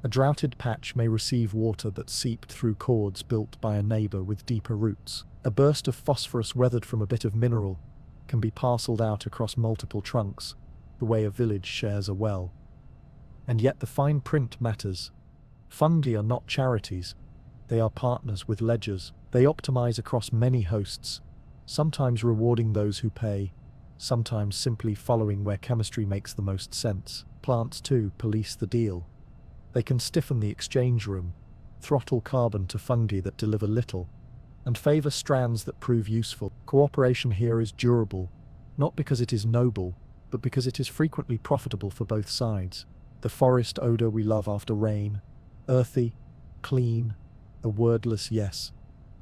A droughted patch may receive water that seeped through cords built by a neighbor with deeper roots. A burst of phosphorus weathered from a bit of mineral can be parceled out across multiple trunks, the way a village shares a well. And yet the fine print matters. Fungi are not charities. They are partners with ledgers. They optimize across many hosts, sometimes rewarding those who pay, sometimes simply following where chemistry makes the most sense. Plants, too, police the deal. They can stiffen the exchange room, throttle carbon to fungi that deliver little, and favor strands that prove useful. Cooperation here is durable, not because it is noble, but because it is frequently profitable for both sides. The forest odor we love after rain, earthy, clean, a wordless yes,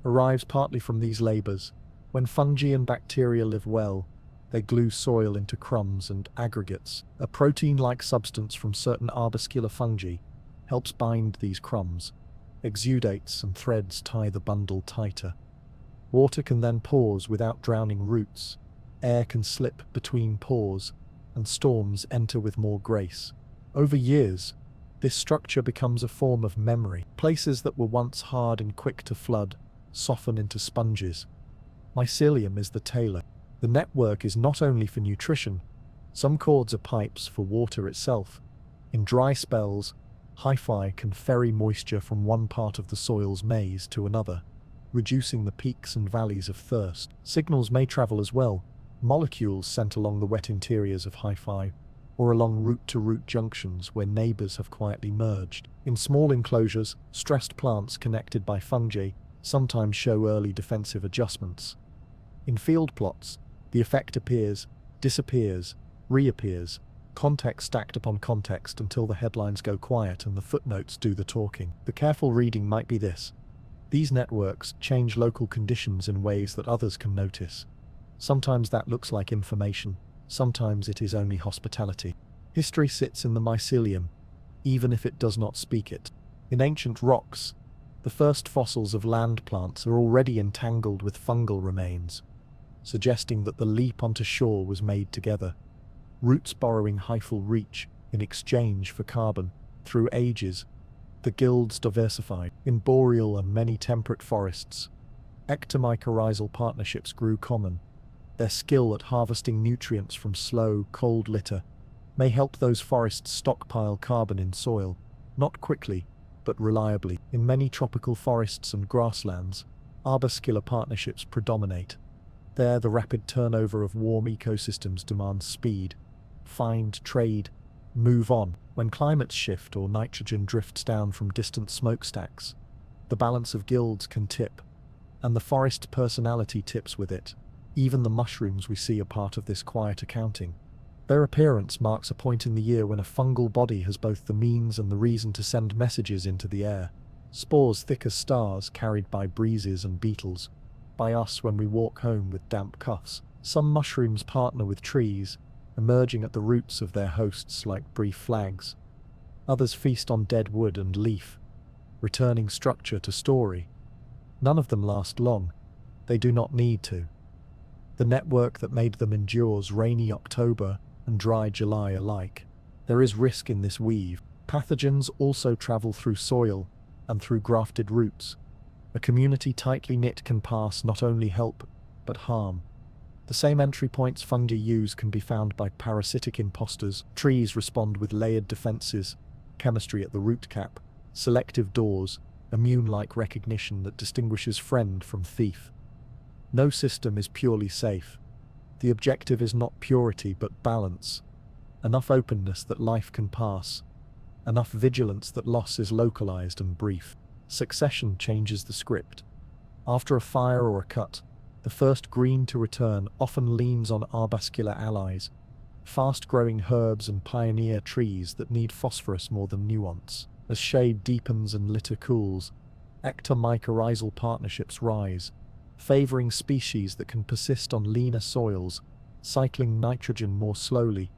arrives partly from these labors. When fungi and bacteria live well, they glue soil into crumbs and aggregates. A protein-like substance from certain arbuscular fungi helps bind these crumbs, Exudates and threads tie the bundle tighter. Water can then pause without drowning roots. Air can slip between pores, and storms enter with more grace. Over years, this structure becomes a form of memory. Places that were once hard and quick to flood soften into sponges. Mycelium is the tailor. The network is not only for nutrition. Some cords are pipes for water itself. In dry spells, hyphae can ferry moisture from one part of the soil's maze to another, reducing the peaks and valleys of thirst. Signals may travel as well, molecules sent along the wet interiors of hyphae, or along root-to-root junctions where neighbors have quietly merged. In small enclosures, stressed plants connected by fungi sometimes show early defensive adjustments. In field plots, the effect appears, disappears, reappears, context stacked upon context until the headlines go quiet and the footnotes do the talking. The careful reading might be this: these networks change local conditions in ways that others can notice. Sometimes that looks like information, sometimes it is only hospitality. History sits in the mycelium, even if it does not speak it. In ancient rocks, the first fossils of land plants are already entangled with fungal remains, suggesting that the leap onto shore was made together. Roots borrowing hyphal reach in exchange for carbon. Through ages, the guilds diversified. In boreal and many temperate forests, ectomycorrhizal partnerships grew common. Their skill at harvesting nutrients from slow, cold litter may help those forests stockpile carbon in soil, not quickly, but reliably. In many tropical forests and grasslands, arbuscular partnerships predominate. There, the rapid turnover of warm ecosystems demands speed. Find, trade, move on. When climates shift or nitrogen drifts down from distant smokestacks, the balance of guilds can tip, and the forest personality tips with it. Even the mushrooms we see are part of this quiet accounting. Their appearance marks a point in the year when a fungal body has both the means and the reason to send messages into the air. Spores thick as stars carried by breezes and beetles, by us when we walk home with damp cuffs. Some mushrooms partner with trees, emerging at the roots of their hosts like brief flags. Others feast on dead wood and leaf, returning structure to story. None of them last long. They do not need to. The network that made them endures rainy October and dry July alike. There is risk in this weave. Pathogens also travel through soil and through grafted roots. A community tightly knit can pass not only help, but harm. The same entry points fungi use can be found by parasitic imposters. Trees respond with layered defenses, chemistry at the root cap, selective doors, immune-like recognition that distinguishes friend from thief. No system is purely safe. The objective is not purity but balance. Enough openness that life can pass. Enough vigilance that loss is localized and brief. Succession changes the script. After a fire or a cut, the first green to return often leans on arbuscular allies, fast-growing herbs and pioneer trees that need phosphorus more than nuance. As shade deepens and litter cools, ectomycorrhizal partnerships rise, favoring species that can persist on leaner soils, cycling nitrogen more slowly,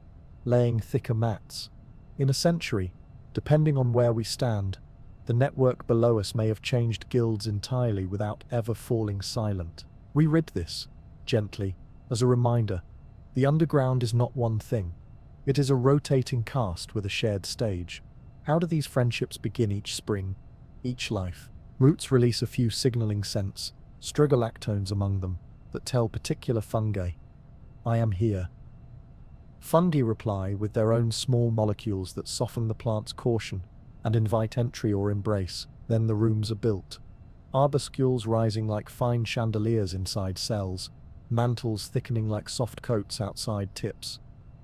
laying thicker mats. In a century, depending on where we stand, the network below us may have changed guilds entirely without ever falling silent. We read this, gently, as a reminder. The underground is not one thing. It is a rotating cast with a shared stage. How do these friendships begin each spring, each life? Roots release a few signaling scents, strigolactones among them, that tell particular fungi, "I am here." Fungi reply with their own small molecules that soften the plant's caution and invite entry or embrace. Then the rooms are built. Arbuscules rising like fine chandeliers inside cells, mantles thickening like soft coats outside tips,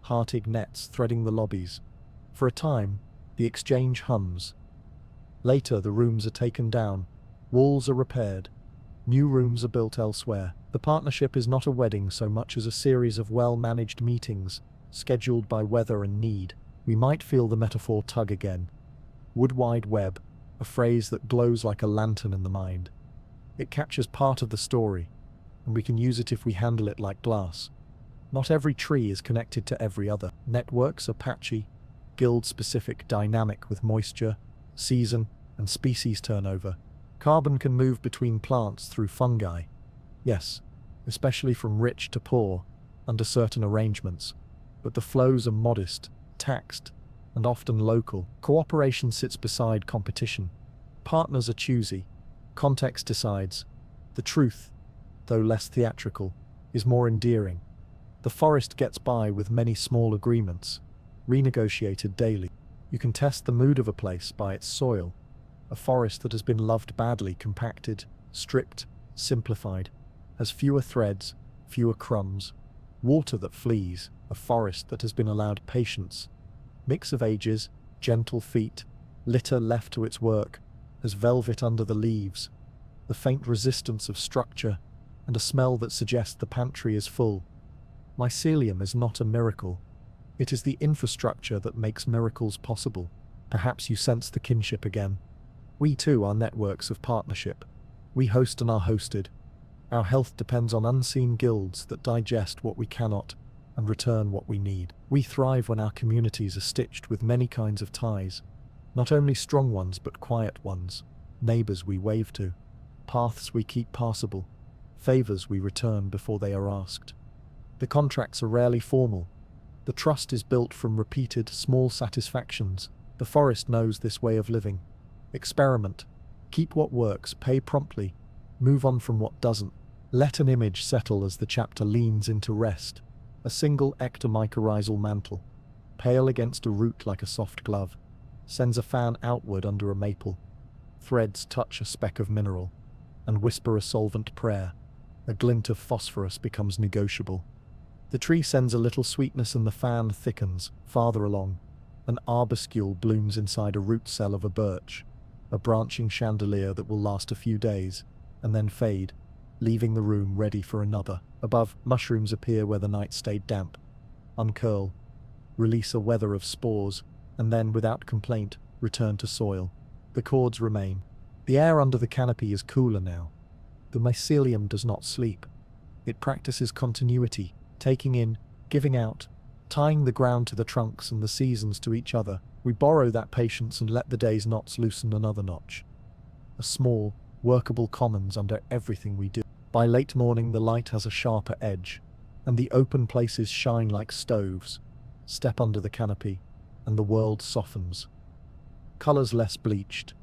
heartig nets threading the lobbies. For a time, the exchange hums. Later, the rooms are taken down, walls are repaired, new rooms are built elsewhere. The partnership is not a wedding so much as a series of well-managed meetings, scheduled by weather and need. We might feel the metaphor tug again. Wood Wide Web, a phrase that glows like a lantern in the mind. It captures part of the story, and we can use it if we handle it like glass. Not every tree is connected to every other. Networks are patchy, guild-specific, dynamic with moisture, season, and species turnover. Carbon can move between plants through fungi. Yes, especially from rich to poor, under certain arrangements. But the flows are modest, taxed, and often local. Cooperation sits beside competition. Partners are choosy. Context decides. The truth, though less theatrical, is more endearing. The forest gets by with many small agreements, renegotiated daily. You can test the mood of a place by its soil. A forest that has been loved badly, compacted, stripped, simplified, has fewer threads, fewer crumbs. Water that flees, a forest that has been allowed patience. Mix of ages, gentle feet, litter left to its work, has velvet under the leaves, the faint resistance of structure, and a smell that suggests the pantry is full. Mycelium is not a miracle. It is the infrastructure that makes miracles possible. Perhaps you sense the kinship again. We too are networks of partnership. We host and are hosted. Our health depends on unseen guilds that digest what we cannot and return what we need. We thrive when our communities are stitched with many kinds of ties, not only strong ones but quiet ones, neighbors we wave to, paths we keep passable, favors we return before they are asked. The contracts are rarely formal. The trust is built from repeated, small satisfactions. The forest knows this way of living. Experiment. Keep what works, pay promptly, move on from what doesn't. Let an image settle as the chapter leans into rest. A single ectomycorrhizal mantle, pale against a root like a soft glove, sends a fan outward under a maple. Threads touch a speck of mineral, and whisper a solvent prayer. A glint of phosphorus becomes negotiable. The tree sends a little sweetness and the fan thickens. Farther along, an arbuscule blooms inside a root cell of a birch, a branching chandelier that will last a few days, and then fade, leaving the room ready for another. Above, mushrooms appear where the night stayed damp, uncurl, release a weather of spores, and then, without complaint, return to soil. The cords remain. The air under the canopy is cooler now. The mycelium does not sleep. It practices continuity, taking in, giving out, tying the ground to the trunks and the seasons to each other. We borrow that patience and let the day's knots loosen another notch. A small, workable commons under everything we do. By late morning the light has a sharper edge, and the open places shine like stoves. Step under the canopy, and the world softens. Colors less bleached,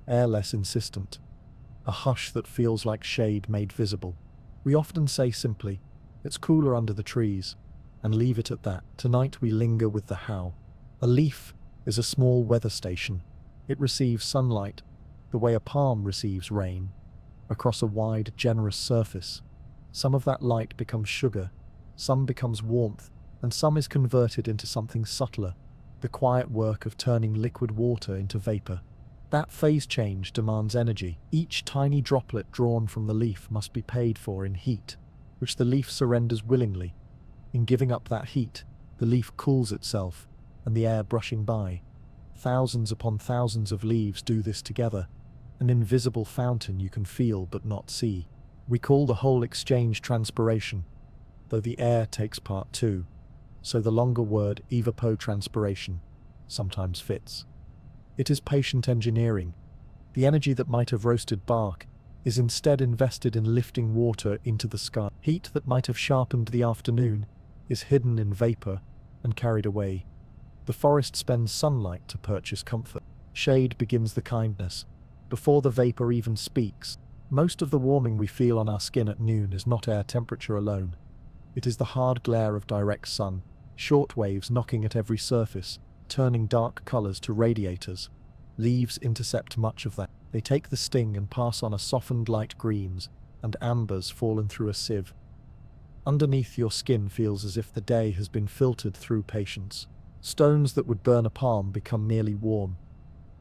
air less insistent. A hush that feels like shade made visible. We often say simply, "It's cooler under the trees," and leave it at that. Tonight we linger with the how. A leaf is a small weather station. It receives sunlight, the way a palm receives rain, across a wide, generous surface. Some of that light becomes sugar, some becomes warmth, and some is converted into something subtler, the quiet work of turning liquid water into vapor. That phase change demands energy. Each tiny droplet drawn from the leaf must be paid for in heat, which the leaf surrenders willingly. In giving up that heat, the leaf cools itself, and the air brushing by. Thousands upon thousands of leaves do this together, an invisible fountain you can feel but not see. We call the whole exchange transpiration, though the air takes part too, so the longer word evapotranspiration sometimes fits. It is patient engineering. The energy that might have roasted bark is instead invested in lifting water into the sky. Heat that might have sharpened the afternoon is hidden in vapor and carried away. The forest spends sunlight to purchase comfort. Shade begins the kindness, before the vapor even speaks. Most of the warming we feel on our skin at noon is not air temperature alone. It is the hard glare of direct sun, short waves knocking at every surface, turning dark colors to radiators. Leaves intercept much of that. They take the sting and pass on a softened light greens and ambers fallen through a sieve. Underneath your skin feels as if the day has been filtered through patience. Stones that would burn a palm become merely warm.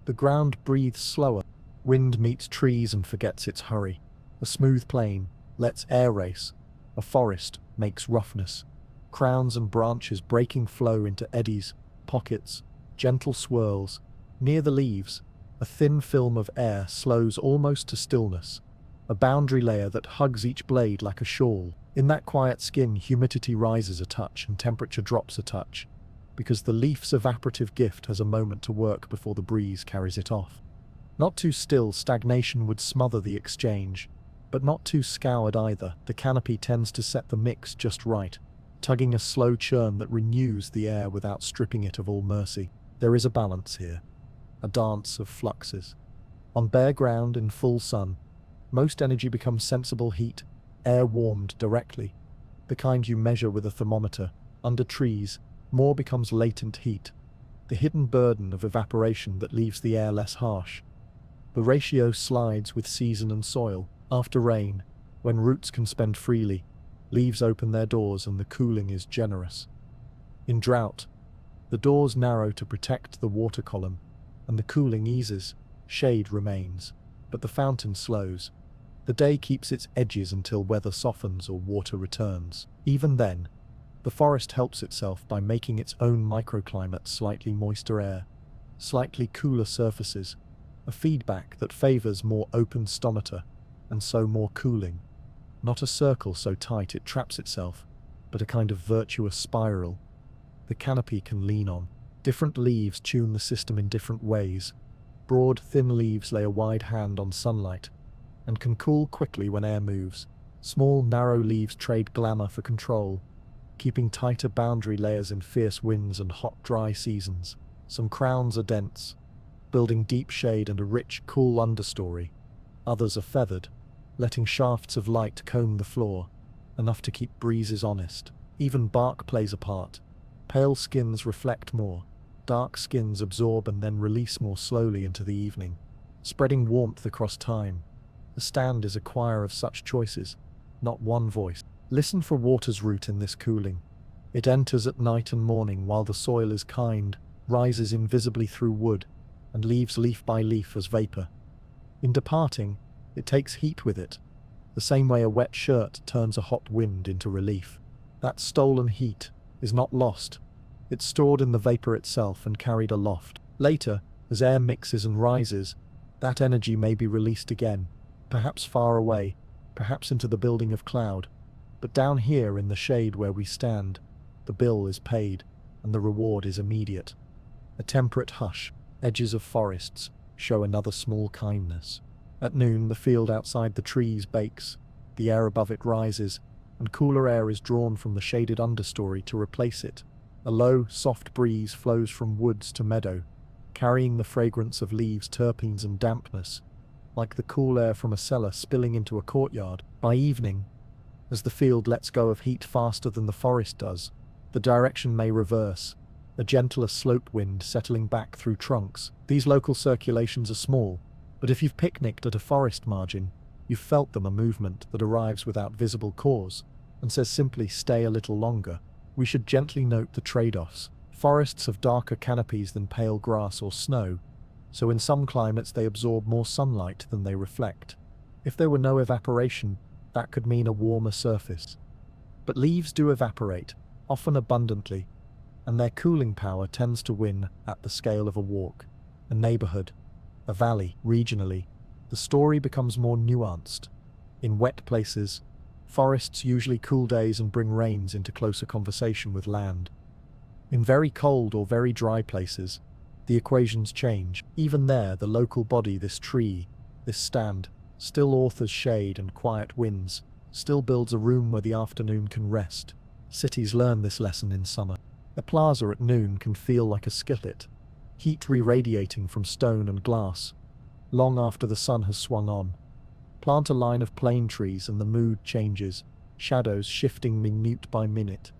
The ground breathes slower. Wind meets trees and forgets its hurry. A smooth plain lets air race. A forest makes roughness. Crowns and branches breaking flow into eddies, pockets, gentle swirls. Near the leaves, a thin film of air slows almost to stillness, a boundary layer that hugs each blade like a shawl. In that quiet skin, humidity rises a touch and temperature drops a touch, because the leaf's evaporative gift has a moment to work before the breeze carries it off. Not too still, stagnation would smother the exchange, but not too scoured either. The canopy tends to set the mix just right, tugging a slow churn that renews the air without stripping it of all mercy. There is a balance here, a dance of fluxes. On bare ground in full sun, most energy becomes sensible heat, air warmed directly, the kind you measure with a thermometer. Under trees, more becomes latent heat, the hidden burden of evaporation that leaves the air less harsh. The ratio slides with season and soil. After rain, when roots can spend freely, leaves open their doors and the cooling is generous. In drought, the doors narrow to protect the water column, and the cooling eases, shade remains, but the fountain slows. The day keeps its edges until weather softens or water returns. Even then, the forest helps itself by making its own microclimate, slightly moister air, slightly cooler surfaces, a feedback that favors more open stomata, and so more cooling. Not a circle so tight it traps itself, but a kind of virtuous spiral the canopy can lean on. Different leaves tune the system in different ways. Broad, thin leaves lay a wide hand on sunlight, and can cool quickly when air moves. Small, narrow leaves trade glamour for control, keeping tighter boundary layers in fierce winds and hot, dry seasons. Some crowns are dense, building deep shade and a rich, cool understory. Others are feathered, letting shafts of light comb the floor, enough to keep breezes honest. Even bark plays a part. Pale skins reflect more. Dark skins absorb and then release more slowly into the evening, spreading warmth across time. The stand is a choir of such choices, not one voice. Listen for water's root in this cooling. It enters at night and morning while the soil is kind, rises invisibly through wood, and leaves leaf by leaf as vapor. In departing, it takes heat with it, the same way a wet shirt turns a hot wind into relief. That stolen heat is not lost. It's stored in the vapor itself and carried aloft. Later, as air mixes and rises, that energy may be released again, perhaps far away, perhaps into the building of cloud. But down here in the shade where we stand, the bill is paid, and the reward is immediate. A temperate hush, edges of forests, show another small kindness. At noon, the field outside the trees bakes, the air above it rises, and cooler air is drawn from the shaded understory to replace it. A low, soft breeze flows from woods to meadow, carrying the fragrance of leaves, terpenes, and dampness, like the cool air from a cellar spilling into a courtyard. By evening, as the field lets go of heat faster than the forest does, the direction may reverse, a gentler slope wind settling back through trunks. These local circulations are small, but if you've picnicked at a forest margin, you've felt them, a movement that arrives without visible cause, and says simply, stay a little longer. We should gently note the trade-offs. Forests have darker canopies than pale grass or snow, so in some climates they absorb more sunlight than they reflect. If there were no evaporation, that could mean a warmer surface. But leaves do evaporate, often abundantly, and their cooling power tends to win at the scale of a walk, a neighborhood, a valley. Regionally, the story becomes more nuanced. In wet places, forests usually cool days and bring rains into closer conversation with land. In very cold or very dry places, the equations change. Even there, the local body, this tree, this stand, still authors shade and quiet winds, still builds a room where the afternoon can rest. Cities learn this lesson in summer. A plaza at noon can feel like a skillet, heat re-radiating from stone and glass, long after the sun has swung on. Plant a line of plane trees and the mood changes, shadows shifting minute by minute,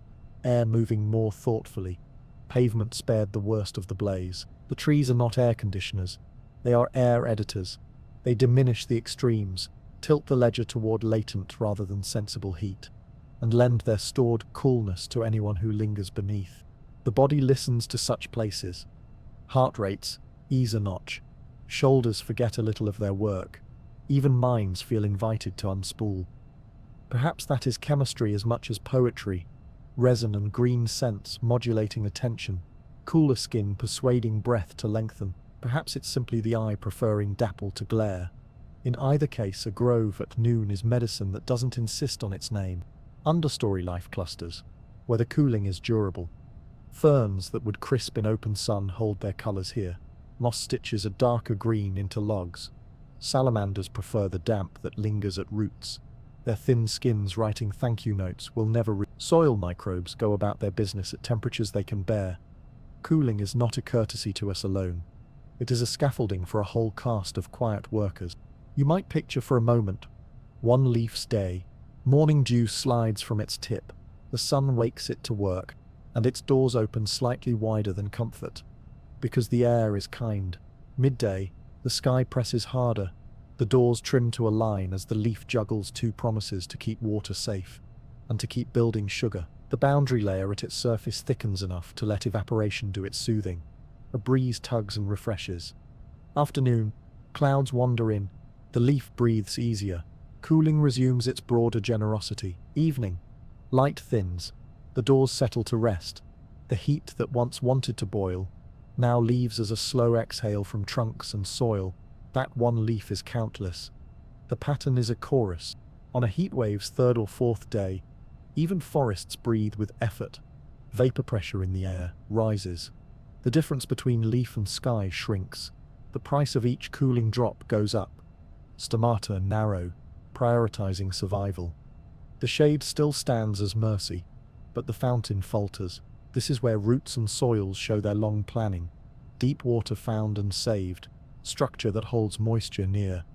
air moving more thoughtfully, pavement spared the worst of the blaze. The trees are not air conditioners, they are air editors. They diminish the extremes, tilt the ledger toward latent rather than sensible heat, and lend their stored coolness to anyone who lingers beneath. The body listens to such places. Heart rates ease a notch, shoulders forget a little of their work, even minds feel invited to unspool. Perhaps that is chemistry as much as poetry, resin and green scents modulating attention, cooler skin persuading breath to lengthen. Perhaps it's simply the eye preferring dapple to glare. In either case, a grove at noon is medicine that doesn't insist on its name. Understory life clusters, where the cooling is durable. Ferns that would crisp in open sun hold their colors here. Moss stitches a darker green into logs. Salamanders prefer the damp that lingers at roots. Their thin skins writing thank you notes will never Soil microbes go about their business at temperatures they can bear. Cooling is not a courtesy to us alone. It is a scaffolding for a whole caste of quiet workers. You might picture for a moment one leaf's day. Morning dew slides from its tip. The sun wakes it to work, and its doors open slightly wider than comfort. Because the air is kind. Midday, the sky presses harder. The doors trim to a line as the leaf juggles two promises to keep water safe and to keep building sugar. The boundary layer at its surface thickens enough to let evaporation do its soothing. A breeze tugs and refreshes. Afternoon, clouds wander in. The leaf breathes easier. Cooling resumes its broader generosity. Evening, light thins. The doors settle to rest. The heat that once wanted to boil now leaves as a slow exhale from trunks and soil. That one leaf is countless. The pattern is a chorus. On a heatwave's third or fourth day, even forests breathe with effort. Vapor pressure in the air rises. The difference between leaf and sky shrinks. The price of each cooling drop goes up. Stomata narrow, prioritizing survival. The shade still stands as mercy, but the fountain falters. This is where roots and soils show their long planning. Deep water found and saved. Structure that holds moisture near.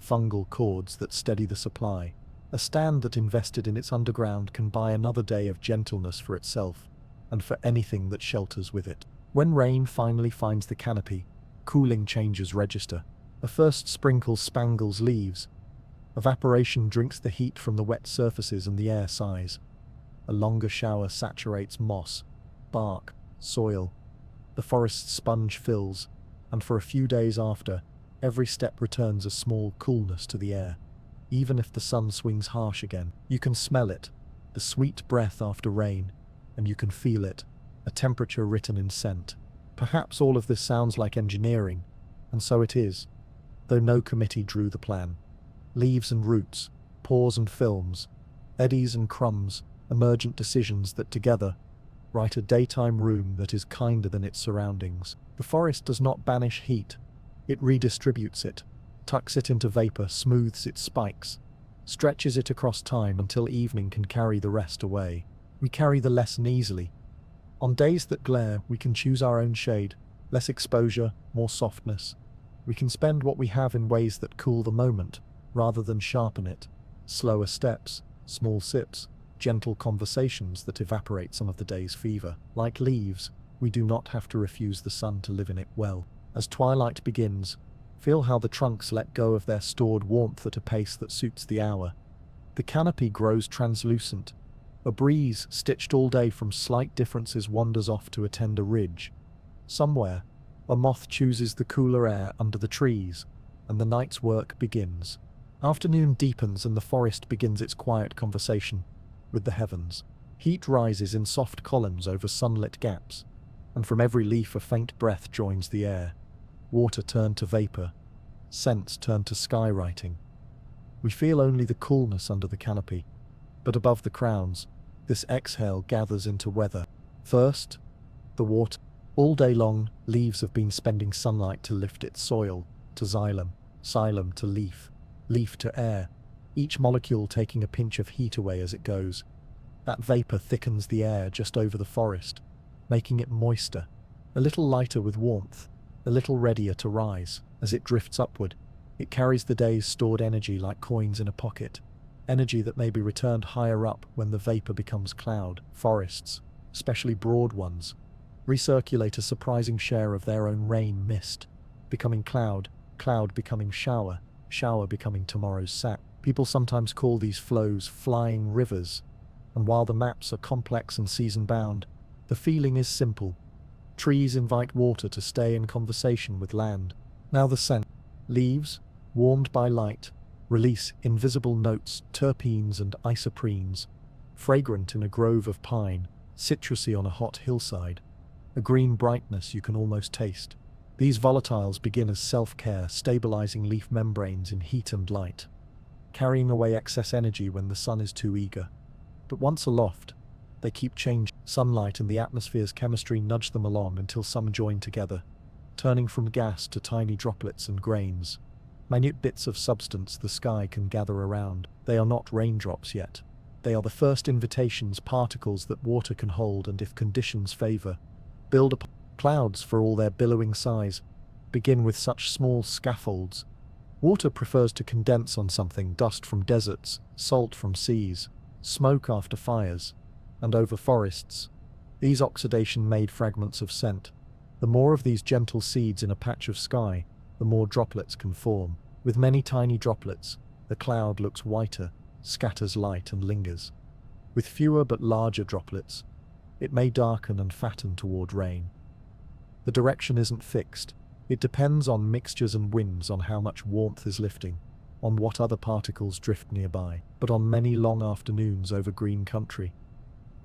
Fungal cords that steady the supply. A stand that invested in its underground can buy another day of gentleness for itself, and for anything that shelters with it. When rain finally finds the canopy, cooling changes register. A first sprinkle spangles leaves. Evaporation drinks the heat from the wet surfaces and the air sighs. A longer shower saturates moss, bark, soil. The forest sponge fills, and for a few days after, every step returns a small coolness to the air. Even if the sun swings harsh again, you can smell it, the sweet breath after rain, and you can feel it, a temperature written in scent. Perhaps all of this sounds like engineering, and so it is, though no committee drew the plan. Leaves and roots, pores and films, eddies and crumbs, emergent decisions that together write a daytime room that is kinder than its surroundings. The forest does not banish heat, it redistributes it, tucks it into vapor, smooths its spikes, stretches it across time until evening can carry the rest away. We carry the lesson easily. On days that glare, we can choose our own shade, less exposure, more softness. We can spend what we have in ways that cool the moment, rather than sharpen it. Slower steps, small sips, gentle conversations that evaporate some of the day's fever. Like leaves, we do not have to refuse the sun to live in it well. As twilight begins, feel how the trunks let go of their stored warmth at a pace that suits the hour. The canopy grows translucent. A breeze, stitched all day from slight differences, wanders off to attend a ridge. Somewhere, a moth chooses the cooler air under the trees, and the night's work begins. Afternoon deepens and the forest begins its quiet conversation with the heavens. Heat rises in soft columns over sunlit gaps, and from every leaf a faint breath joins the air. Water turned to vapor, scents turned to skywriting. We feel only the coolness under the canopy, but above the crowns, this exhale gathers into weather. First, the water. All day long, leaves have been spending sunlight to lift its soil, to xylem, xylem to leaf, leaf to air, each molecule taking a pinch of heat away as it goes. That vapor thickens the air just over the forest, making it moister, a little lighter with warmth, a little readier to rise. As it drifts upward, it carries the day's stored energy like coins in a pocket, energy that may be returned higher up when the vapor becomes cloud. Forests, especially broad ones, recirculate a surprising share of their own rain mist, becoming cloud, cloud becoming shower, shower becoming tomorrow's sap. People sometimes call these flows flying rivers, and while the maps are complex and season-bound, the feeling is simple. Trees invite water to stay in conversation with land. Now the scent. Leaves, warmed by light, release invisible notes, terpenes and isoprenes, fragrant in a grove of pine, citrusy on a hot hillside, a green brightness you can almost taste. These volatiles begin as self-care, stabilizing leaf membranes in heat and light, carrying away excess energy when the sun is too eager. But once aloft, they keep changing. Sunlight and the atmosphere's chemistry nudge them along until some join together. turning from gas to tiny droplets and grains. Minute bits of substance the sky can gather around. They are not raindrops yet. They are the first invitations, particles that water can hold and, if conditions favor, build upon. Clouds, for all their billowing size, begin with such small scaffolds. Water prefers to condense on something: dust from deserts, salt from seas, smoke after fires, and over forests. These oxidation-made fragments of scent. The more of these gentle seeds in a patch of sky, the more droplets can form. With many tiny droplets, the cloud looks whiter, scatters light and lingers. With fewer but larger droplets, it may darken and fatten toward rain. The direction isn't fixed. It depends on mixtures and winds, on how much warmth is lifting, on what other particles drift nearby, but on many long afternoons over green country,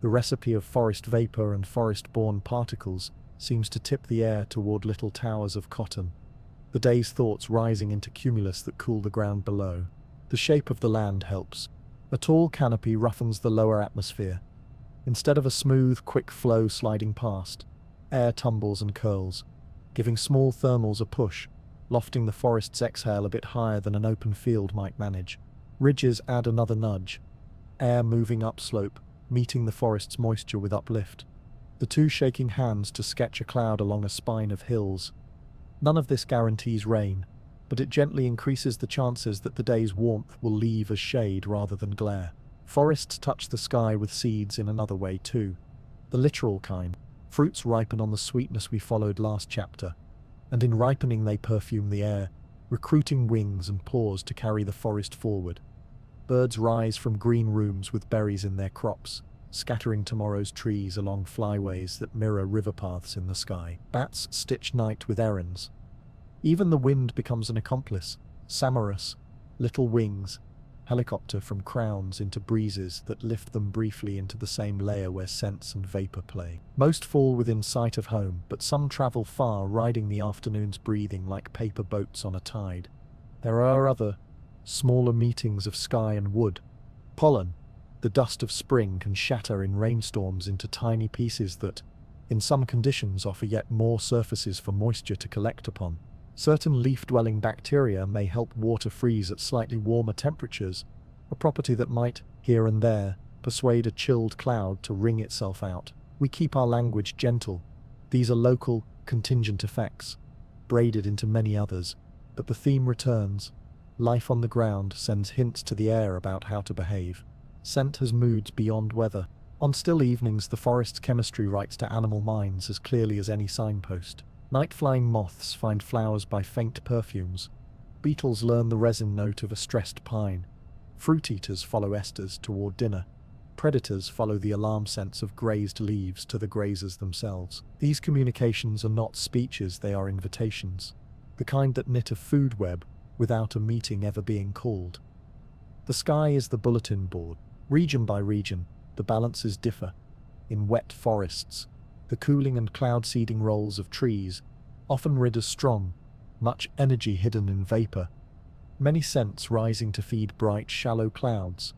the recipe of forest vapor and forest-borne particles seems to tip the air toward little towers of cotton, the day's thoughts rising into cumulus that cool the ground below. The shape of the land helps. A tall canopy roughens the lower atmosphere. Instead of a smooth, quick flow sliding past, air tumbles and curls, giving small thermals a push, lofting the forest's exhale a bit higher than an open field might manage. Ridges add another nudge, air moving upslope, meeting the forest's moisture with uplift. The two shaking hands to sketch a cloud along a spine of hills. None of this guarantees rain, but it gently increases the chances that the day's warmth will leave as shade rather than glare. Forests touch the sky with seeds in another way too. The literal kind. Fruits ripen on the sweetness we followed last chapter, and in ripening they perfume the air, recruiting wings and paws to carry the forest forward. Birds rise from green rooms with berries in their crops, scattering tomorrow's trees along flyways that mirror river paths in the sky. Bats stitch night with errands. Even the wind becomes an accomplice. Samorous, little wings, helicopter from crowns into breezes that lift them briefly into the same layer where scents and vapor play. Most fall within sight of home, but some travel far, riding the afternoon's breathing like paper boats on a tide. There are other, smaller meetings of sky and wood. Pollen, the dust of spring, can shatter in rainstorms into tiny pieces that, in some conditions, offer yet more surfaces for moisture to collect upon. Certain leaf-dwelling bacteria may help water freeze at slightly warmer temperatures, a property that might, here and there, persuade a chilled cloud to wring itself out. We keep our language gentle. These are local, contingent effects, braided into many others, but the theme returns. Life on the ground sends hints to the air about how to behave. Scent has moods beyond weather. On still evenings, the forest's chemistry writes to animal minds as clearly as any signpost. Night-flying moths find flowers by faint perfumes. Beetles learn the resin note of a stressed pine. Fruit-eaters follow esters toward dinner. Predators follow the alarm sense of grazed leaves to the grazers themselves. These communications are not speeches, they are invitations. The kind that knit a food web without a meeting ever being called. The sky is the bulletin board. Region by region, the balances differ. In wet forests, the cooling and cloud-seeding roles of trees often rid as strong, much energy hidden in vapor, many scents rising to feed bright, shallow clouds.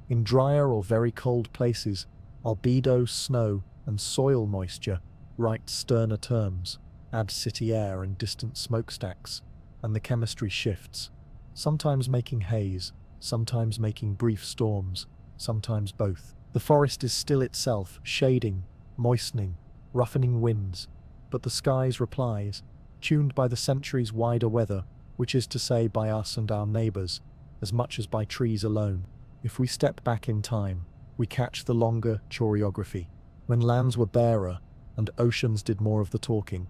In drier or very cold places, albedo, snow, and soil moisture write sterner terms, add city air and distant smokestacks, and the chemistry shifts, sometimes making haze, sometimes making brief storms, sometimes both. The forest is still itself, shading, moistening, roughening winds, but the skies replies, tuned by the centuries' wider weather, which is to say by us and our neighbors, as much as by trees alone. If we step back in time, we catch the longer choreography. When lands were barer, and oceans did more of the talking,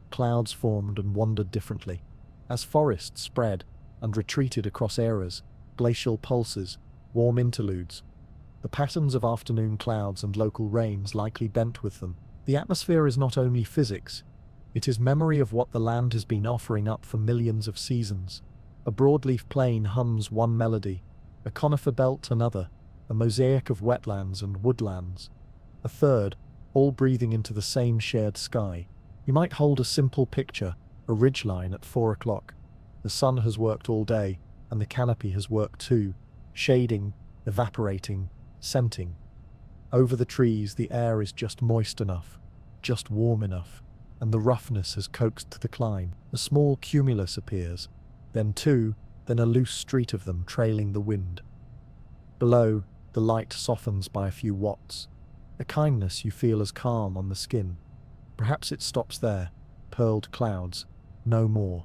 clouds formed and wandered differently. As forests spread and retreated across eras, glacial pulses, warm interludes, the patterns of afternoon clouds and local rains likely bent with them. The atmosphere is not only physics, it is memory of what the land has been offering up for millions of seasons. A broadleaf plain hums one melody, a conifer belt another, a mosaic of wetlands and woodlands, a third, all breathing into the same shared sky. You might hold a simple picture, a ridgeline at 4 o'clock. The sun has worked all day, and the canopy has worked too, shading, evaporating, scenting. Over the trees, the air is just moist enough, just warm enough, and the roughness has coaxed the climb. A small cumulus appears, then two, then a loose street of them trailing the wind. Below, the light softens by a few watts, a kindness you feel as calm on the skin. Perhaps it stops there, pearled clouds, no more.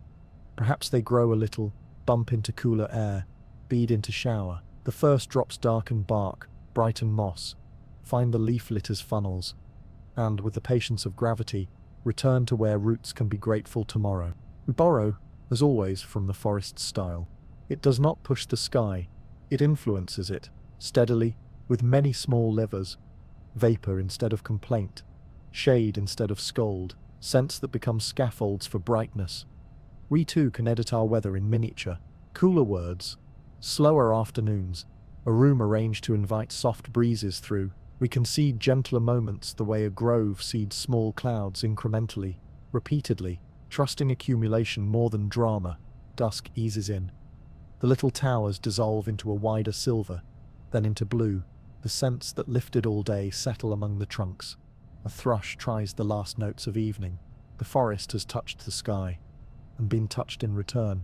Perhaps they grow a little, bump into cooler air, bead into shower. The first drops darken bark, brighten moss, find the leaf litters funnels, and, with the patience of gravity, return to where roots can be grateful tomorrow. We borrow, as always, from the forest's style. It does not push the sky, it influences it, steadily, with many small levers, vapor instead of complaint, shade instead of scold, scents that become scaffolds for brightness. We too can edit our weather in miniature, cooler words, slower afternoons, a room arranged to invite soft breezes through. We can seed gentler moments the way a grove seeds small clouds incrementally, repeatedly, trusting accumulation more than drama. Dusk eases in. The little towers dissolve into a wider silver, then into blue. The scents that lifted all day settle among the trunks. A thrush tries the last notes of evening. The forest has touched the sky, and been touched in return.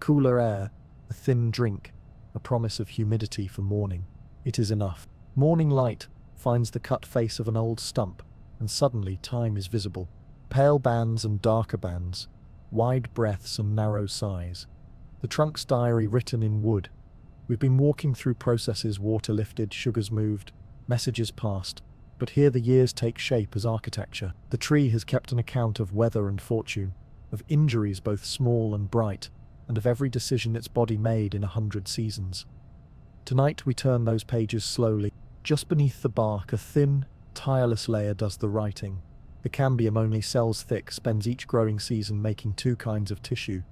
Cooler air, a thin drink, a promise of humidity for morning. It is enough. Morning light finds the cut face of an old stump, and suddenly time is visible. Pale bands and darker bands, wide breaths and narrow sighs. The trunk's diary written in wood. We've been walking through processes, water lifted, sugars moved, messages passed, but here the years take shape as architecture. The tree has kept an account of weather and fortune, of injuries both small and bright, and of every decision its body made in 100 seasons. Tonight we turn those pages slowly. Just beneath the bark, a thin, tireless layer does the writing. The cambium, only cells thick, spends each growing season making two kinds of tissue,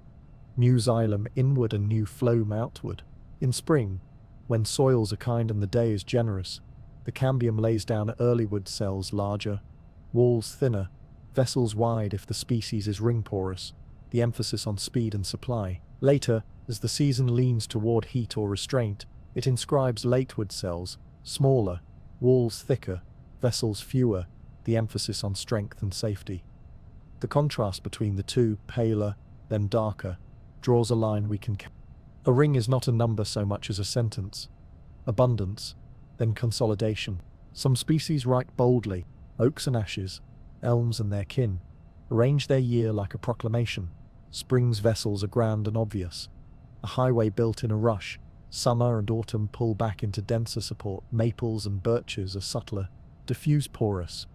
new xylem inward and new phloem outward. In spring, when soils are kind and the day is generous, the cambium lays down early wood cells larger, walls thinner, vessels wide if the species is ring porous, the emphasis on speed and supply. Later, as the season leans toward heat or restraint, it inscribes latewood cells, smaller, walls thicker, vessels fewer, the emphasis on strength and safety. The contrast between the two, paler, then darker, draws a line we can count. A ring is not a number so much as a sentence. Abundance, then consolidation. Some species write boldly, oaks and ashes, elms and their kin, arrange their year like a proclamation. Spring's vessels are grand and obvious. A highway built in a rush, summer and autumn pull back into denser support. Maples and birches are subtler, diffuse porous,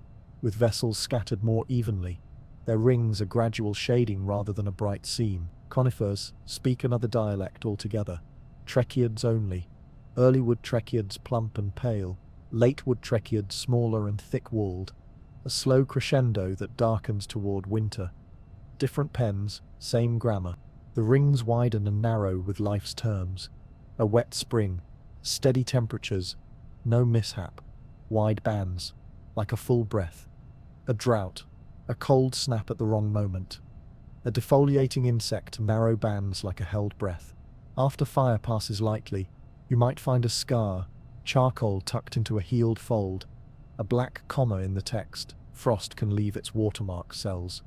with vessels scattered more evenly. Their rings are gradual shading rather than a bright seam. Conifers speak another dialect altogether. Trecheids only. Early wood trecheids plump and pale, late wood trecheids smaller and thick-walled. A slow crescendo that darkens toward winter. Different pens, same grammar. The rings widen and narrow with life's terms. A wet spring, steady temperatures, no mishap. Wide bands, like a full breath. A drought, a cold snap at the wrong moment. A defoliating insect, narrow bands like a held breath. After fire passes lightly, you might find a scar, charcoal tucked into a healed fold, a black comma in the text. Frost can leave its watermark cells.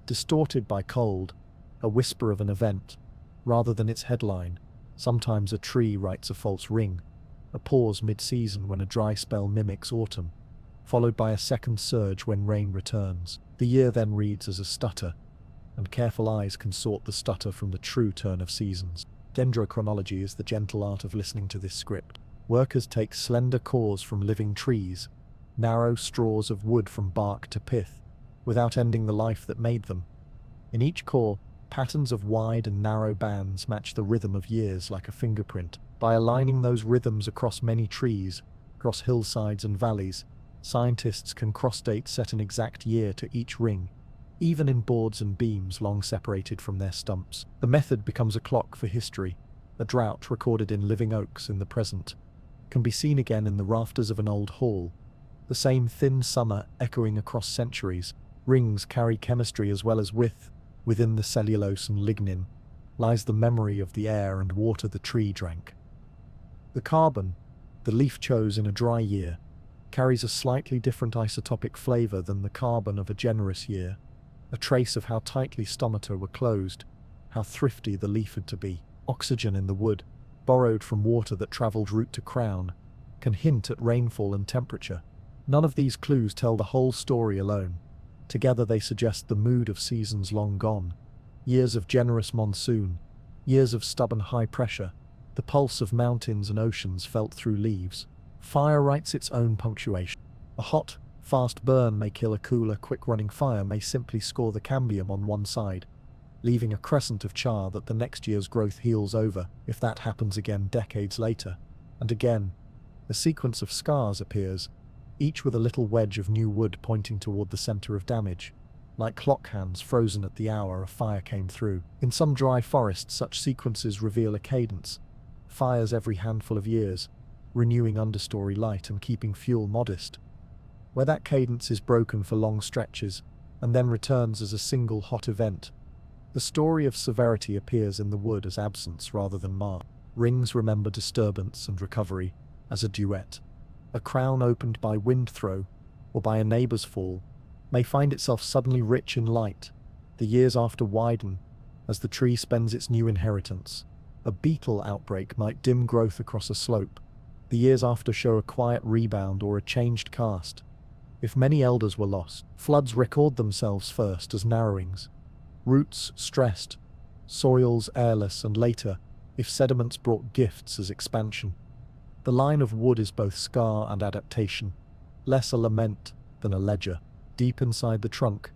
Distorted by cold, a whisper of an event, rather than its headline. Sometimes a tree writes a false ring, a pause mid-season when a dry spell mimics autumn, followed by a second surge when rain returns. The year then reads as a stutter, and careful eyes can sort the stutter from the true turn of seasons. Dendrochronology is the gentle art of listening to this script. Workers take slender cores from living trees, narrow straws of wood from bark to pith, without ending the life that made them. In each core, patterns of wide and narrow bands match the rhythm of years like a fingerprint. By aligning those rhythms across many trees, across hillsides and valleys, scientists can cross-date set an exact year to each ring, even in boards and beams long separated from their stumps. The method becomes a clock for history. A drought recorded in living oaks in the present can be seen again in the rafters of an old hall. The same thin summer echoing across centuries. Rings carry chemistry as well as width. Within the cellulose and lignin lies the memory of the air and water the tree drank. The carbon, the leaf chose in a dry year, carries a slightly different isotopic flavor than the carbon of a generous year. a trace of how tightly stomata were closed, how thrifty the leaf had to be. Oxygen in the wood, borrowed from water that travelled root to crown, can hint at rainfall and temperature. None of these clues tell the whole story alone. Together they suggest the mood of seasons long gone. Years of generous monsoon, years of stubborn high pressure, the pulse of mountains and oceans felt through leaves. Fire writes its own punctuation. A hot, fast burn may kill a cooler, quick-running fire may simply score the cambium on one side, leaving a crescent of char that the next year's growth heals over, if that happens again decades later. And again, a sequence of scars appears, each with a little wedge of new wood pointing toward the center of damage, like clock hands frozen at the hour a fire came through. In some dry forests, such sequences reveal a cadence, fires every handful of years, renewing understory light and keeping fuel modest. Where that cadence is broken for long stretches, and then returns as a single hot event, the story of severity appears in the wood as absence rather than mar. Rings remember disturbance and recovery as a duet. A crown opened by wind throw, or by a neighbor's fall, may find itself suddenly rich in light. The years after widen, as the tree spends its new inheritance. A beetle outbreak might dim growth across a slope. The years after show a quiet rebound or a changed cast. If many elders were lost, floods record themselves first as narrowings. Roots stressed, soils airless, and later, if sediments brought gifts as expansion. The line of wood is both scar and adaptation, less a lament than a ledger. Deep inside the trunk,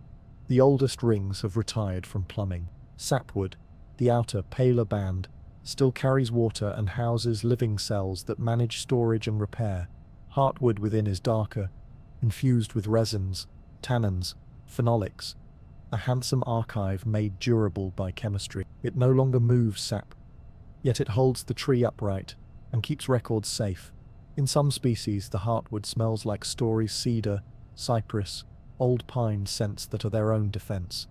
the oldest rings have retired from plumbing. Sapwood, the outer, paler band, still carries water and houses living cells that manage storage and repair. Heartwood within is darker, infused with resins, tannins, phenolics, a handsome archive made durable by chemistry. It no longer moves sap, yet it holds the tree upright and keeps records safe. In some species, the heartwood smells like stories, cedar, cypress, old pine scents that are their own defense,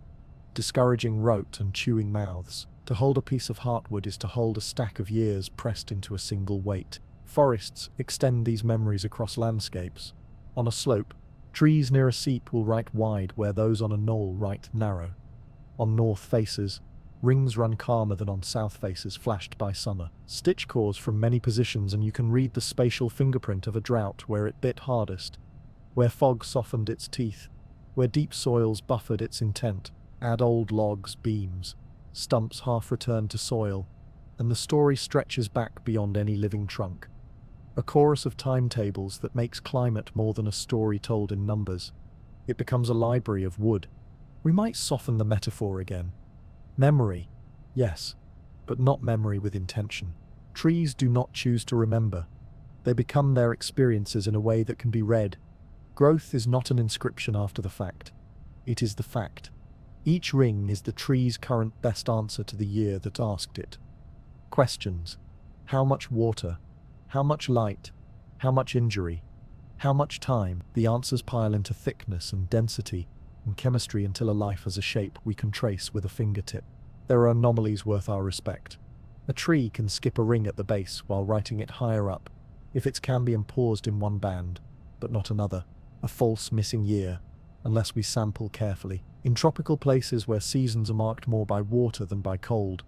discouraging rote and chewing mouths. To hold a piece of heartwood is to hold a stack of years pressed into a single weight. Forests extend these memories across landscapes. On a slope, trees near a seep will write wide where those on a knoll write narrow. On north faces, rings run calmer than on south faces flashed by summer. Stitch cores from many positions, and you can read the spatial fingerprint of a drought where it bit hardest, where fog softened its teeth, where deep soils buffered its intent. Add old logs, beams, stumps half returned to soil, and the story stretches back beyond any living trunk. A chorus of timetables that makes climate more than a story told in numbers. It becomes a library of wood. We might soften the metaphor again. Memory, yes, but not memory with intention. Trees do not choose to remember. They become their experiences in a way that can be read. Growth is not an inscription after the fact. It is the fact. Each ring is the tree's current best answer to the year that asked it. Questions. How much water? How much light? How much injury? How much time? The answers pile into thickness and density and chemistry until a life has a shape we can trace with a fingertip. There are anomalies worth our respect. A tree can skip a ring at the base while writing it higher up, if its cambium paused in one band, but not another. A false missing year, unless we sample carefully. In tropical places where seasons are marked more by water than by cold,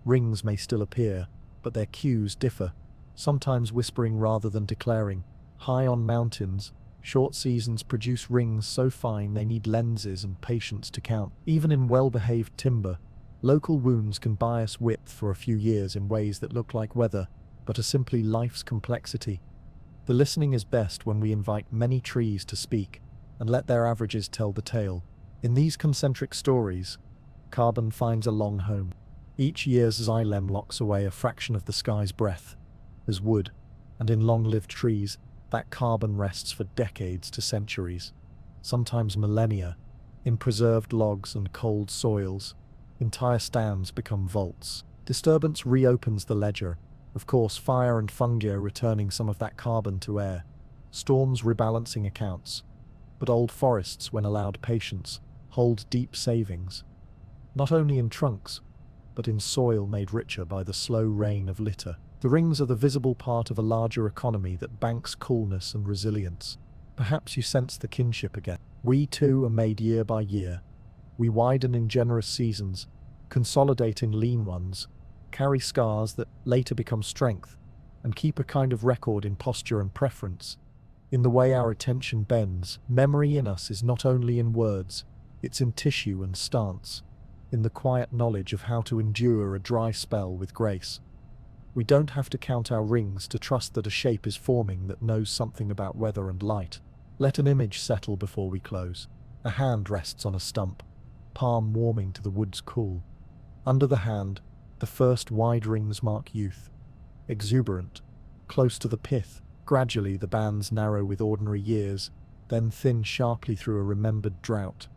rings may still appear, but their cues differ, sometimes whispering rather than declaring. High on mountains, short seasons produce rings so fine they need lenses and patience to count. Even in well-behaved timber, local wounds can bias width for a few years in ways that look like weather, but are simply life's complexity. The listening is best when we invite many trees to speak and let their averages tell the tale. In these concentric stories, carbon finds a long home. Each year's xylem locks away a fraction of the sky's breath as wood, and in long-lived trees, that carbon rests for decades to centuries, sometimes millennia. In preserved logs and cold soils, entire stands become vaults. Disturbance reopens the ledger. Of course, fire and fungi returning some of that carbon to air, storms rebalancing accounts. But old forests, when allowed patience, hold deep savings, not only in trunks, but in soil made richer by the slow rain of litter. The rings are the visible part of a larger economy that banks coolness and resilience. Perhaps you sense the kinship again. We too are made year by year. We widen in generous seasons, consolidate in lean ones, carry scars that later become strength, and keep a kind of record in posture and preference. In the way our attention bends, memory in us is not only in words, it's in tissue and stance, in the quiet knowledge of how to endure a dry spell with grace. We don't have to count our rings to trust that a shape is forming that knows something about weather and light. Let an image settle before we close. A hand rests on a stump, palm warming to the wood's cool. Under the hand, the first wide rings mark youth. Exuberant, close to the pith, gradually the bands narrow with ordinary years, then thin sharply through a remembered drought,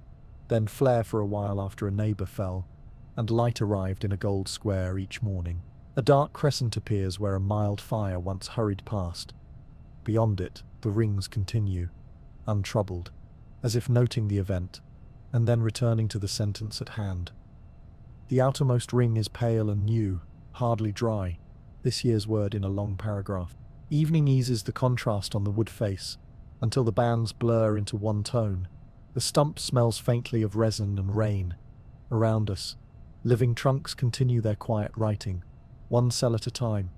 then flare for a while after a neighbor fell, and light arrived in a gold square each morning. A dark crescent appears where a mild fire once hurried past. Beyond it, the rings continue, untroubled, as if noting the event, and then returning to the sentence at hand. The outermost ring is pale and new, hardly dry, this year's word in a long paragraph. Evening eases the contrast on the wood face, until the bands blur into one tone. The stump smells faintly of resin and rain. Around us, living trunks continue their quiet writing, one cell at a time,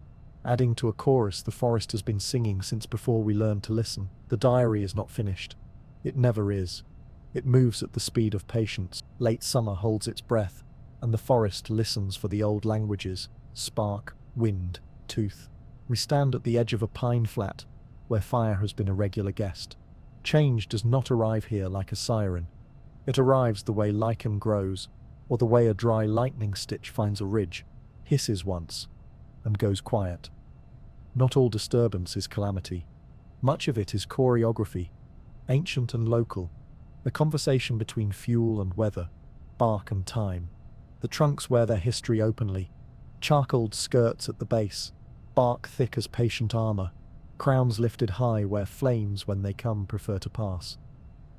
adding to a chorus the forest has been singing since before we learned to listen. The diary is not finished. It never is. It moves at the speed of patience. Late summer holds its breath, and the forest listens for the old languages: spark, wind, tooth. We stand at the edge of a pine flat, where fire has been a regular guest. Change does not arrive here like a siren. It arrives the way lichen grows, or the way a dry lightning stitch finds a ridge, hisses once, and goes quiet. Not all disturbance is calamity. Much of it is choreography, ancient and local, a conversation between fuel and weather, bark and time. The trunks wear their history openly, charcoaled skirts at the base, bark thick as patient armor, crowns lifted high where flames when they come prefer to pass.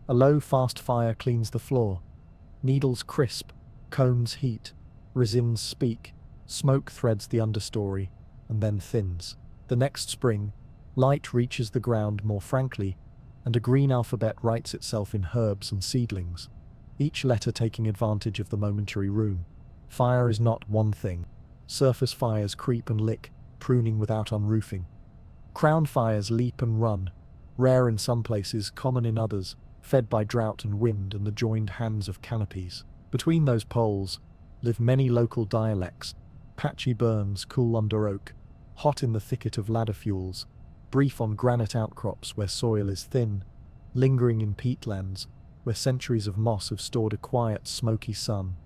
A low, fast fire cleans the floor. Needles crisp, cones heat, resins speak, smoke threads the understory, and then thins. The next spring, light reaches the ground more frankly, and a green alphabet writes itself in herbs and seedlings, each letter taking advantage of the momentary room. Fire is not one thing. Surface fires creep and lick, pruning without unroofing. Crown fires leap and run, rare in some places, common in others, fed by drought and wind and the joined hands of canopies. Between those poles live many local dialects: patchy burns cool under oak, hot in the thicket of ladder fuels, brief on granite outcrops where soil is thin, lingering in peatlands where centuries of moss have stored a quiet, smoky sun.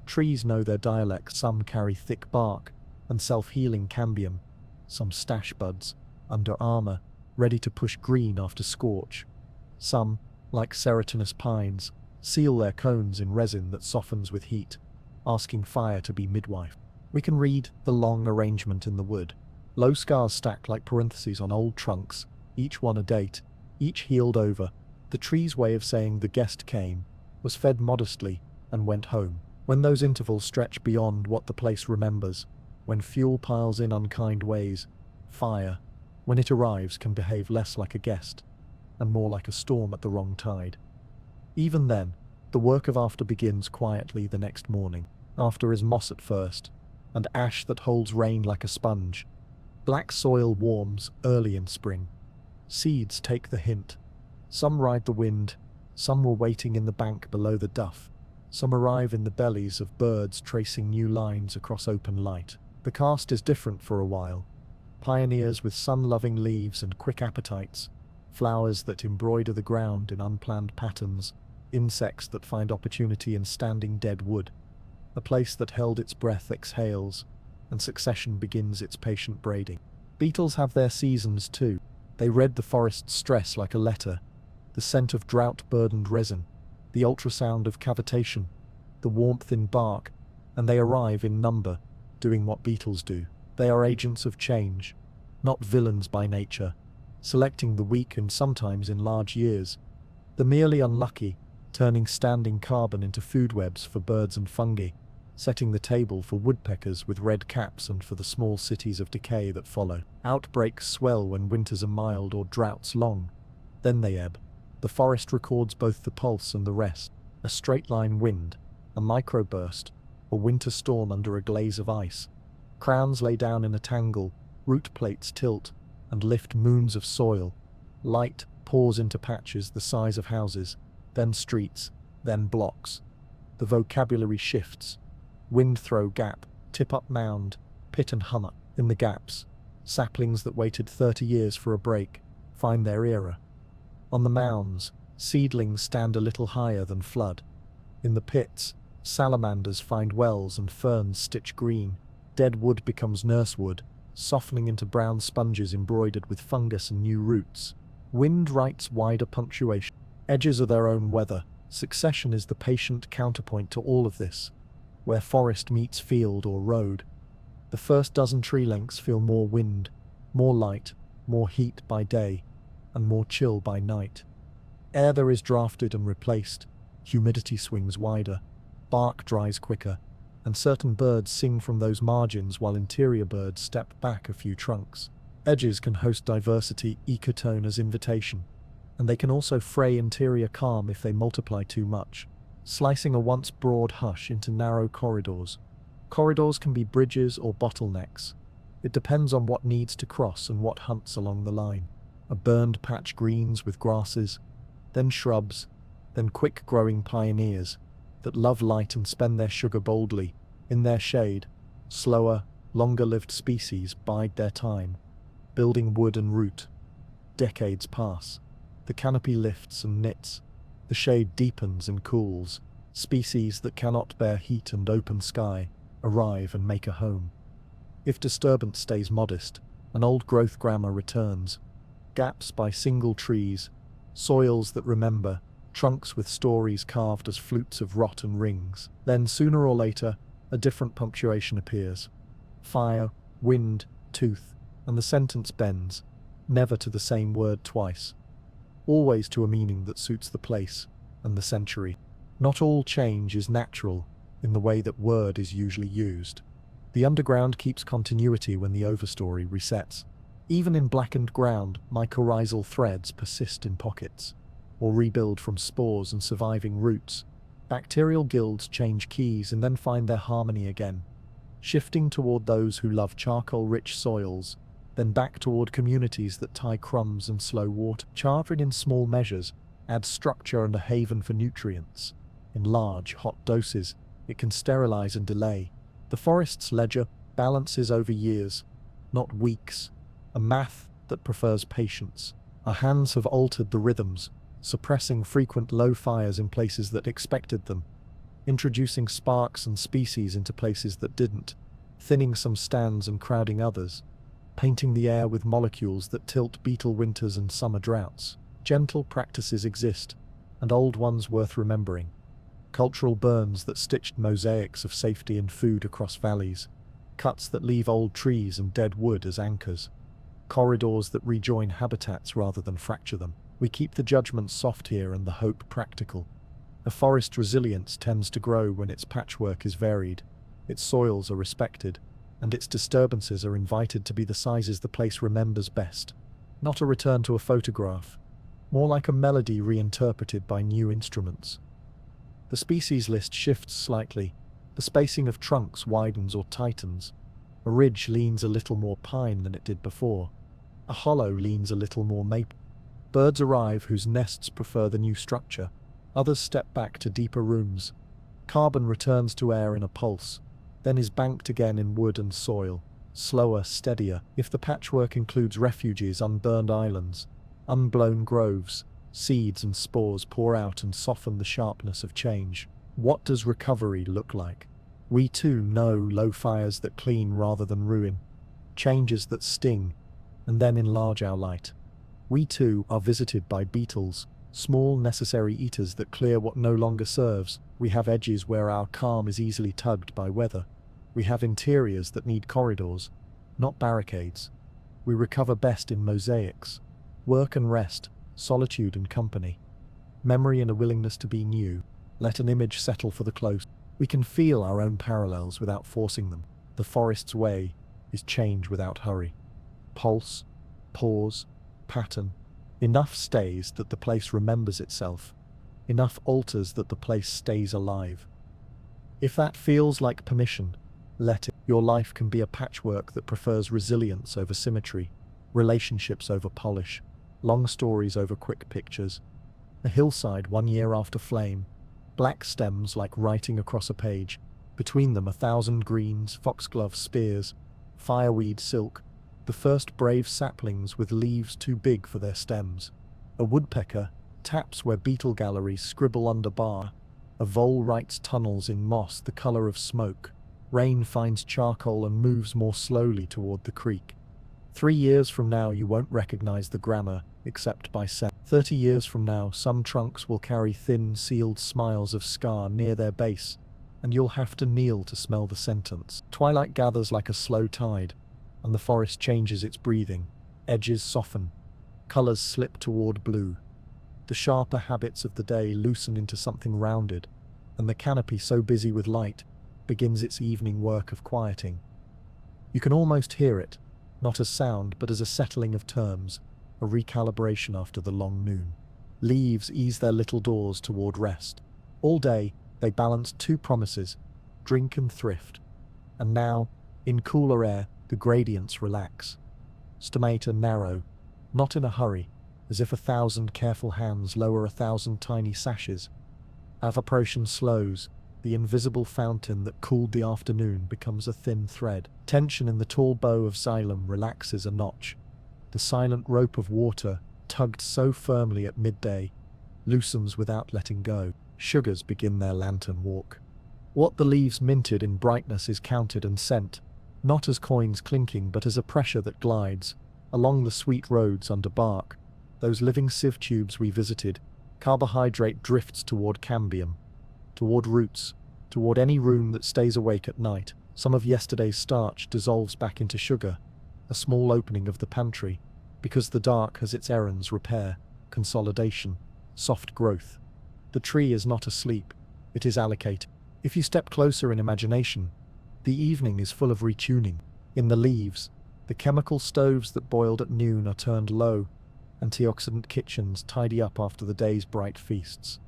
Trees know their dialects. Some carry thick bark and self-healing cambium, some stash buds, under armor, ready to push green after scorch. Some, like serotinous pines, seal their cones in resin that softens with heat, asking fire to be midwife. We can read the long arrangement in the wood. Low scars stack like parentheses on old trunks, each one a date, each healed over. The tree's way of saying the guest came, was fed modestly, and went home. When those intervals stretch beyond what the place remembers, when fuel piles in unkind ways, fire, when it arrives, can behave less like a guest, and more like a storm at the wrong tide. Even then, the work of after begins quietly the next morning. After is moss at first, and ash that holds rain like a sponge. Black soil warms early in spring. Seeds take the hint. Some ride the wind, some were waiting in the bank below the duff. Some arrive in the bellies of birds tracing new lines across open light. The cast is different for a while. Pioneers with sun-loving leaves and quick appetites, flowers that embroider the ground in unplanned patterns, insects that find opportunity in standing dead wood. A place that held its breath exhales, and succession begins its patient braiding. Beetles have their seasons too. They read the forest's stress like a letter, the scent of drought-burdened resin, the ultrasound of cavitation, the warmth in bark, and they arrive in number, doing what beetles do. They are agents of change, not villains by nature, selecting the weak and sometimes in large years, the merely unlucky, turning standing carbon into food webs for birds and fungi, setting the table for woodpeckers with red caps and for the small cities of decay that follow. Outbreaks swell when winters are mild or droughts long. Then they ebb. The forest records both the pulse and the rest. A straight-line wind, a microburst, a winter storm under a glaze of ice. Crowns lay down in a tangle, root plates tilt and lift moons of soil. Light pours into patches the size of houses, then streets, then blocks. The vocabulary shifts. Wind throw gap, tip up mound, pit and hummock. In the gaps, saplings that waited 30 years for a break find their era. On the mounds, seedlings stand a little higher than flood. In the pits, salamanders find wells and ferns stitch green. Dead wood becomes nursewood, softening into brown sponges embroidered with fungus and new roots. Wind writes wider punctuation. Edges are their own weather. Succession is the patient counterpoint to all of this. Where forest meets field or road, the first dozen tree lengths feel more wind, more light, more heat by day, and more chill by night. Air there is drafted and replaced, humidity swings wider, bark dries quicker, and certain birds sing from those margins while interior birds step back a few trunks. Edges can host diversity, ecotone as invitation, and they can also fray interior calm if they multiply too much, slicing a once broad hush into narrow corridors. Corridors can be bridges or bottlenecks. It depends on what needs to cross and what hunts along the line. A burned patch greens with grasses, then shrubs, then quick-growing pioneers that love light and spend their sugar boldly. In their shade, slower, longer-lived species bide their time, building wood and root. Decades pass. The canopy lifts and knits. The shade deepens and cools. Species that cannot bear heat and open sky arrive and make a home. If disturbance stays modest, an old-growth grammar returns. Gaps by single trees, soils that remember, trunks with stories carved as flutes of rot and rings. Then, sooner or later, a different punctuation appears. Fire, wind, tooth, and the sentence bends, never to the same word twice. Always to a meaning that suits the place and the century. Not all change is natural in the way that word is usually used. The underground keeps continuity when the overstory resets. Even in blackened ground, mycorrhizal threads persist in pockets, or rebuild from spores and surviving roots. Bacterial guilds change keys and then find their harmony again, shifting toward those who love charcoal-rich soils, then back toward communities that tie crumbs and slow water. Chartering in small measures adds structure and a haven for nutrients. In large, hot doses, it can sterilize and delay. The forest's ledger balances over years, not weeks. A math that prefers patience. Our hands have altered the rhythms, suppressing frequent low fires in places that expected them, introducing sparks and species into places that didn't, thinning some stands and crowding others, painting the air with molecules that tilt beetle winters and summer droughts. Gentle practices exist, and old ones worth remembering. Cultural burns that stitched mosaics of safety and food across valleys, cuts that leave old trees and dead wood as anchors, corridors that rejoin habitats rather than fracture them. We keep the judgment soft here and the hope practical. A forest resilience tends to grow when its patchwork is varied, its soils are respected, and its disturbances are invited to be the sizes the place remembers best. Not a return to a photograph, more like a melody reinterpreted by new instruments. The species list shifts slightly. The spacing of trunks widens or tightens. A ridge leans a little more pine than it did before. A hollow leans a little more maple. Birds arrive whose nests prefer the new structure. Others step back to deeper rooms. Carbon returns to air in a pulse, then is banked again in wood and soil, slower, steadier. If the patchwork includes refuges, unburned islands, unblown groves, seeds and spores pour out and soften the sharpness of change. What does recovery look like? We too know low fires that clean rather than ruin, changes that sting, and then enlarge our light. We too are visited by beetles, small necessary eaters that clear what no longer serves. We have edges where our calm is easily tugged by weather. We have interiors that need corridors, not barricades. We recover best in mosaics. Work and rest, solitude and company. Memory and a willingness to be new. Let an image settle for the close. We can feel our own parallels without forcing them. The forest's way is change without hurry. Pulse, pause, pattern. Enough stays that the place remembers itself. Enough alters that the place stays alive. If that feels like permission, let it. Your life can be a patchwork that prefers resilience over symmetry, relationships over polish, long stories over quick pictures. A hillside 1 year after flame, black stems like writing across a page, between them 1,000 greens, foxglove spears, fireweed silk, the first brave saplings with leaves too big for their stems. A woodpecker taps where beetle galleries scribble under bar. A vole writes tunnels in moss the color of smoke. Rain finds charcoal and moves more slowly toward the creek. 3 years from now you won't recognize the grammar, except by scent. 30 years from now some trunks will carry thin sealed smiles of scar near their base, and you'll have to kneel to smell the sentence. Twilight gathers like a slow tide, and the forest changes its breathing. Edges soften, colors slip toward blue. The sharper habits of the day loosen into something rounded, and the canopy, so busy with light, begins its evening work of quieting. You can almost hear it, not as sound but as a settling of terms, a recalibration after the long noon. Leaves ease their little doors toward rest. All day they balanced two promises, drink and thrift. And now, in cooler air, the gradients relax. Stomata narrow, not in a hurry, as if 1,000 careful hands lower 1,000 tiny sashes. Evaporation slows. The invisible fountain that cooled the afternoon becomes a thin thread. Tension in the tall bow of xylem relaxes a notch. The silent rope of water, tugged so firmly at midday, loosens without letting go. Sugars begin their lantern walk. What the leaves minted in brightness is counted and sent, not as coins clinking but as a pressure that glides along the sweet roads under bark. Those living sieve tubes we visited, carbohydrate drifts toward cambium, toward roots, toward any room that stays awake at night. Some of yesterday's starch dissolves back into sugar, a small opening of the pantry, because the dark has its errands: repair, consolidation, soft growth. The tree is not asleep, it is allocated. If you step closer in imagination, the evening is full of retuning. In the leaves, the chemical stoves that boiled at noon are turned low, antioxidant kitchens tidy up after the day's bright feasts.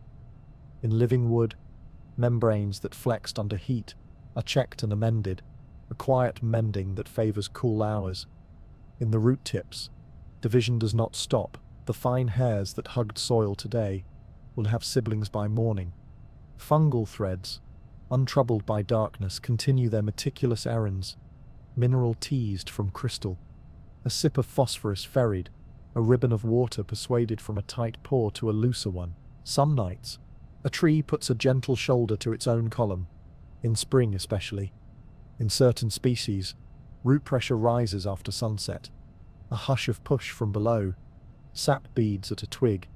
In living wood, membranes that flexed under heat are checked and amended, a quiet mending that favors cool hours. In the root tips, division does not stop. The fine hairs that hugged soil today will have siblings by morning. Fungal threads, untroubled by darkness, continue their meticulous errands, mineral teased from crystal. A sip of phosphorus ferried, a ribbon of water persuaded from a tight pore to a looser one. Some nights, a tree puts a gentle shoulder to its own column, in spring especially. In certain species, root pressure rises after sunset, a hush of push from below, sap beads at a twig,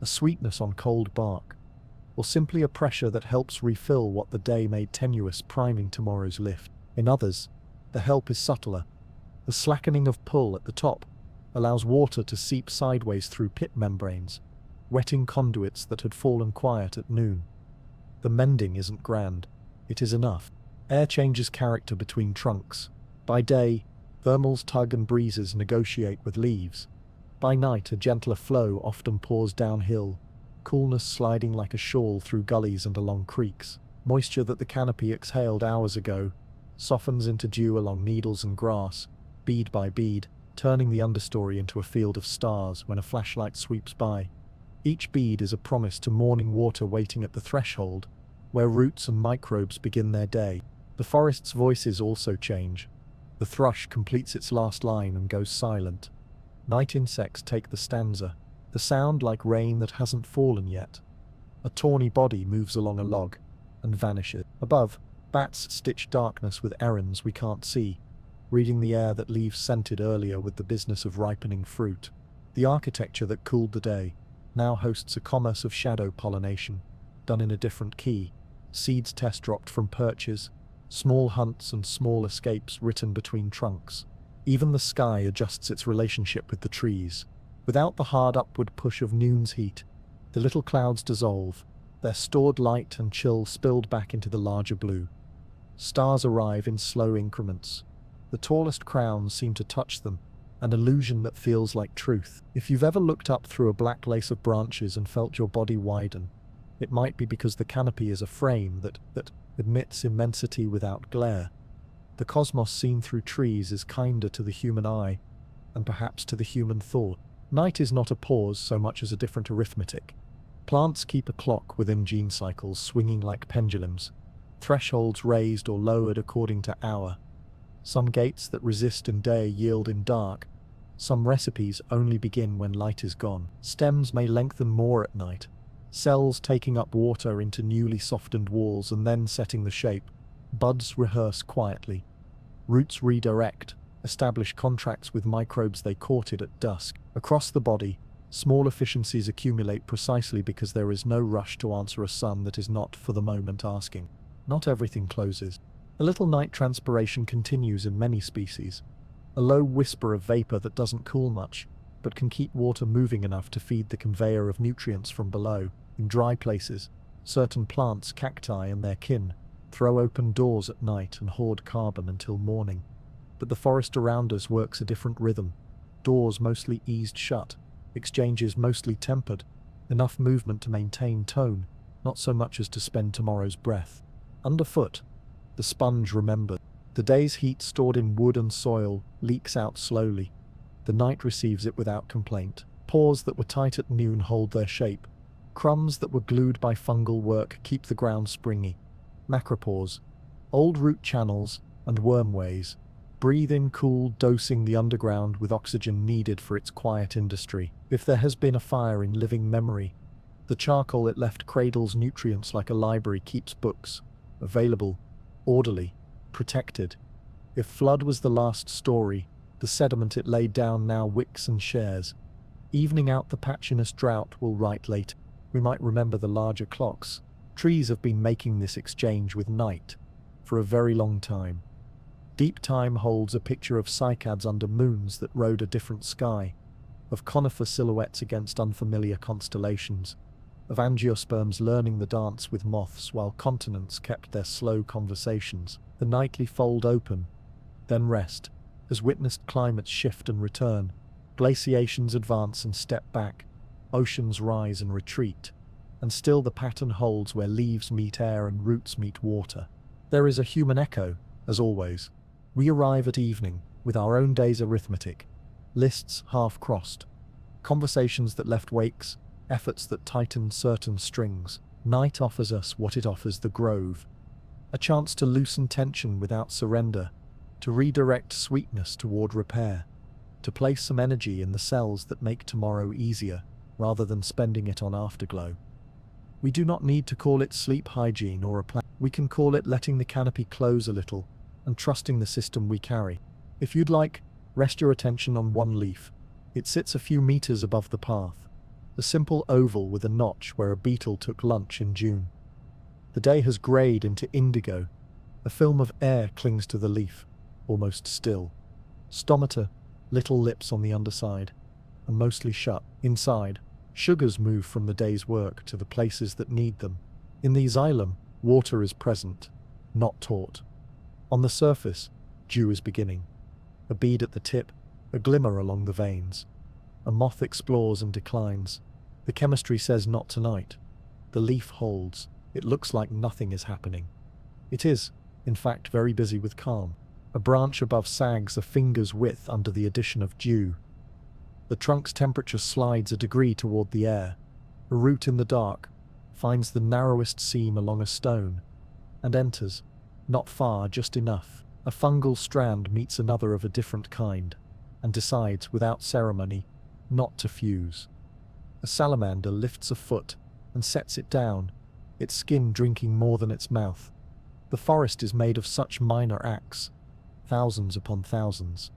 a sweetness on cold bark, or simply a pressure that helps refill what the day made tenuous, priming tomorrow's lift. In others, the help is subtler. The slackening of pull at the top allows water to seep sideways through pit membranes, wetting conduits that had fallen quiet at noon. The mending isn't grand, it is enough. Air changes character between trunks. By day, thermals tug and breezes negotiate with leaves. By night, a gentler flow often pours downhill, coolness sliding like a shawl through gullies and along creeks. Moisture that the canopy exhaled hours ago softens into dew along needles and grass, bead by bead, turning the understory into a field of stars when a flashlight sweeps by. Each bead is a promise to morning water waiting at the threshold, where roots and microbes begin their day. The forest's voices also change. The thrush completes its last line and goes silent. Night insects take the stanza, the sound like rain that hasn't fallen yet. A tawny body moves along a log and vanishes. Above, bats stitch darkness with errands we can't see, reading the air that leaves scented earlier with the business of ripening fruit. The architecture that cooled the day now hosts a commerce of shadow pollination, done in a different key. Seeds test dropped from perches, small hunts and small escapes written between trunks. Even the sky adjusts its relationship with the trees. Without the hard upward push of noon's heat, the little clouds dissolve, their stored light and chill spilled back into the larger blue. Stars arrive in slow increments. The tallest crowns seem to touch them, an illusion that feels like truth. If you've ever looked up through a black lace of branches and felt your body widen, it might be because the canopy is a frame that admits immensity without glare. The cosmos seen through trees is kinder to the human eye, and perhaps to the human thought. Night is not a pause so much as a different arithmetic. Plants keep a clock within gene cycles swinging like pendulums, thresholds raised or lowered according to hour. Some gates that resist in day yield in dark. Some recipes only begin when light is gone. Stems may lengthen more at night, cells taking up water into newly softened walls and then setting the shape. Buds rehearse quietly. Roots redirect, establish contracts with microbes they courted at dusk. Across the body, small efficiencies accumulate precisely because there is no rush to answer a sun that is not for the moment asking. Not everything closes. A little night transpiration continues in many species. A low whisper of vapor that doesn't cool much, but can keep water moving enough to feed the conveyor of nutrients from below. In dry places, certain plants, cacti and their kin, throw open doors at night and hoard carbon until morning. But the forest around us works a different rhythm. Doors mostly eased shut, exchanges mostly tempered, enough movement to maintain tone, not so much as to spend tomorrow's breath. Underfoot, the sponge remembered. The day's heat stored in wood and soil leaks out slowly. The night receives it without complaint. Pores that were tight at noon hold their shape. Crumbs that were glued by fungal work keep the ground springy. Macropores, old root channels, and wormways breathe in cool, dosing the underground with oxygen needed for its quiet industry. If there has been a fire in living memory, the charcoal it left cradles nutrients like a library keeps books, available, orderly, protected. If flood was the last story, the sediment it laid down now wicks and shares. Evening out the patchiness drought will write later. We might remember the larger clocks. Trees have been making this exchange with night for a very long time. Deep time holds a picture of cycads under moons that rode a different sky, of conifer silhouettes against unfamiliar constellations, of angiosperms learning the dance with moths while continents kept their slow conversations. The nightly fold open, then rest, has witnessed climates shift and return, glaciations advance and step back, oceans rise and retreat, and still the pattern holds where leaves meet air and roots meet water. There is a human echo, as always. We arrive at evening, with our own day's arithmetic, lists half-crossed, conversations that left wakes, efforts that tightened certain strings. Night offers us what it offers the grove, a chance to loosen tension without surrender, to redirect sweetness toward repair, to place some energy in the cells that make tomorrow easier, rather than spending it on afterglow. We do not need to call it sleep hygiene or a plan. We can call it letting the canopy close a little, and trusting the system we carry. If you'd like, rest your attention on one leaf. It sits a few meters above the path, a simple oval with a notch where a beetle took lunch in June. The day has grayed into indigo. A film of air clings to the leaf, almost still. Stomata, little lips on the underside, are mostly shut. Inside, sugars move from the day's work to the places that need them. In the xylem, water is present, not taught. On the surface, dew is beginning. A bead at the tip, a glimmer along the veins. A moth explores and declines. The chemistry says not tonight. The leaf holds. It looks like nothing is happening. It is, in fact, very busy with calm. A branch above sags a finger's width under the addition of dew. The trunk's temperature slides a degree toward the air. A root in the dark finds the narrowest seam along a stone and enters. Not far, just enough. A fungal strand meets another of a different kind and decides, without ceremony, not to fuse. A salamander lifts a foot and sets it down, its skin drinking more than its mouth. The forest is made of such minor acts, thousands upon thousands,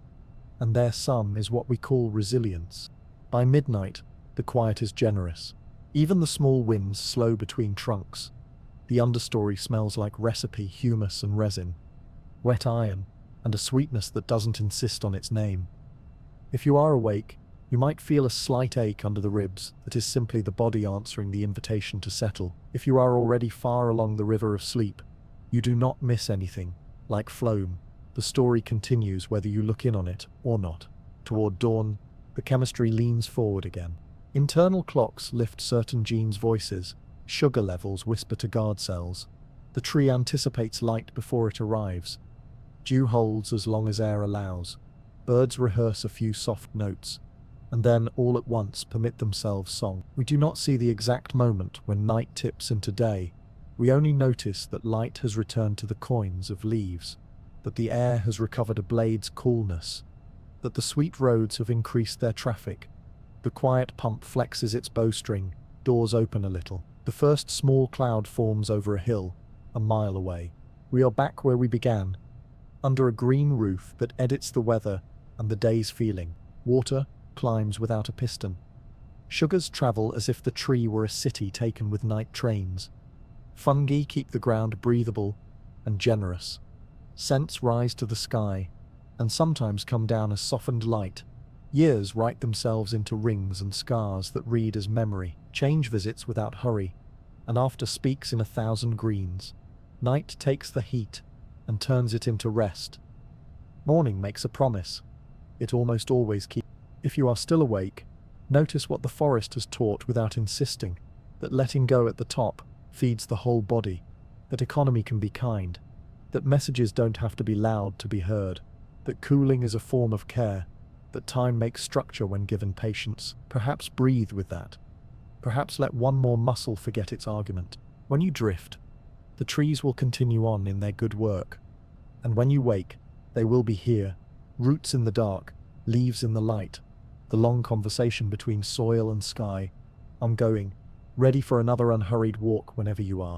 and their sum is what we call resilience. By midnight, the quiet is generous. Even the small winds slow between trunks. The understory smells like recipe, humus and resin, wet iron, and a sweetness that doesn't insist on its name. If you are awake, you might feel a slight ache under the ribs that is simply the body answering the invitation to settle. If you are already far along the river of sleep, you do not miss anything. Like phloem, the story continues whether you look in on it or not. Toward dawn, the chemistry leans forward again. Internal clocks lift certain genes' voices. Sugar levels whisper to guard cells. The tree anticipates light before it arrives. Dew holds as long as air allows. Birds rehearse a few soft notes, and then, all at once, permit themselves song. We do not see the exact moment when night tips into day. We only notice that light has returned to the coins of leaves, that the air has recovered a blade's coolness, that the sweet roads have increased their traffic. The quiet pump flexes its bowstring, doors open a little. The first small cloud forms over a hill, a mile away. We are back where we began, under a green roof that edits the weather and the day's feeling. Water climbs without a piston. Sugars travel as if the tree were a city taken with night trains. Fungi keep the ground breathable and generous. Scents rise to the sky, and sometimes come down as softened light. Years write themselves into rings and scars that read as memory. Change visits without hurry, and after speaks in 1,000 greens. Night takes the heat and turns it into rest. Morning makes a promise. It almost always keeps. If you are still awake, notice what the forest has taught without insisting, that letting go at the top feeds the whole body, that economy can be kind, that messages don't have to be loud to be heard, that cooling is a form of care, that time makes structure when given patience. Perhaps breathe with that. Perhaps let one more muscle forget its argument. When you drift, the trees will continue on in their good work, and when you wake, they will be here, roots in the dark, leaves in the light, the long conversation between soil and sky. I'm going, ready for another unhurried walk whenever you are.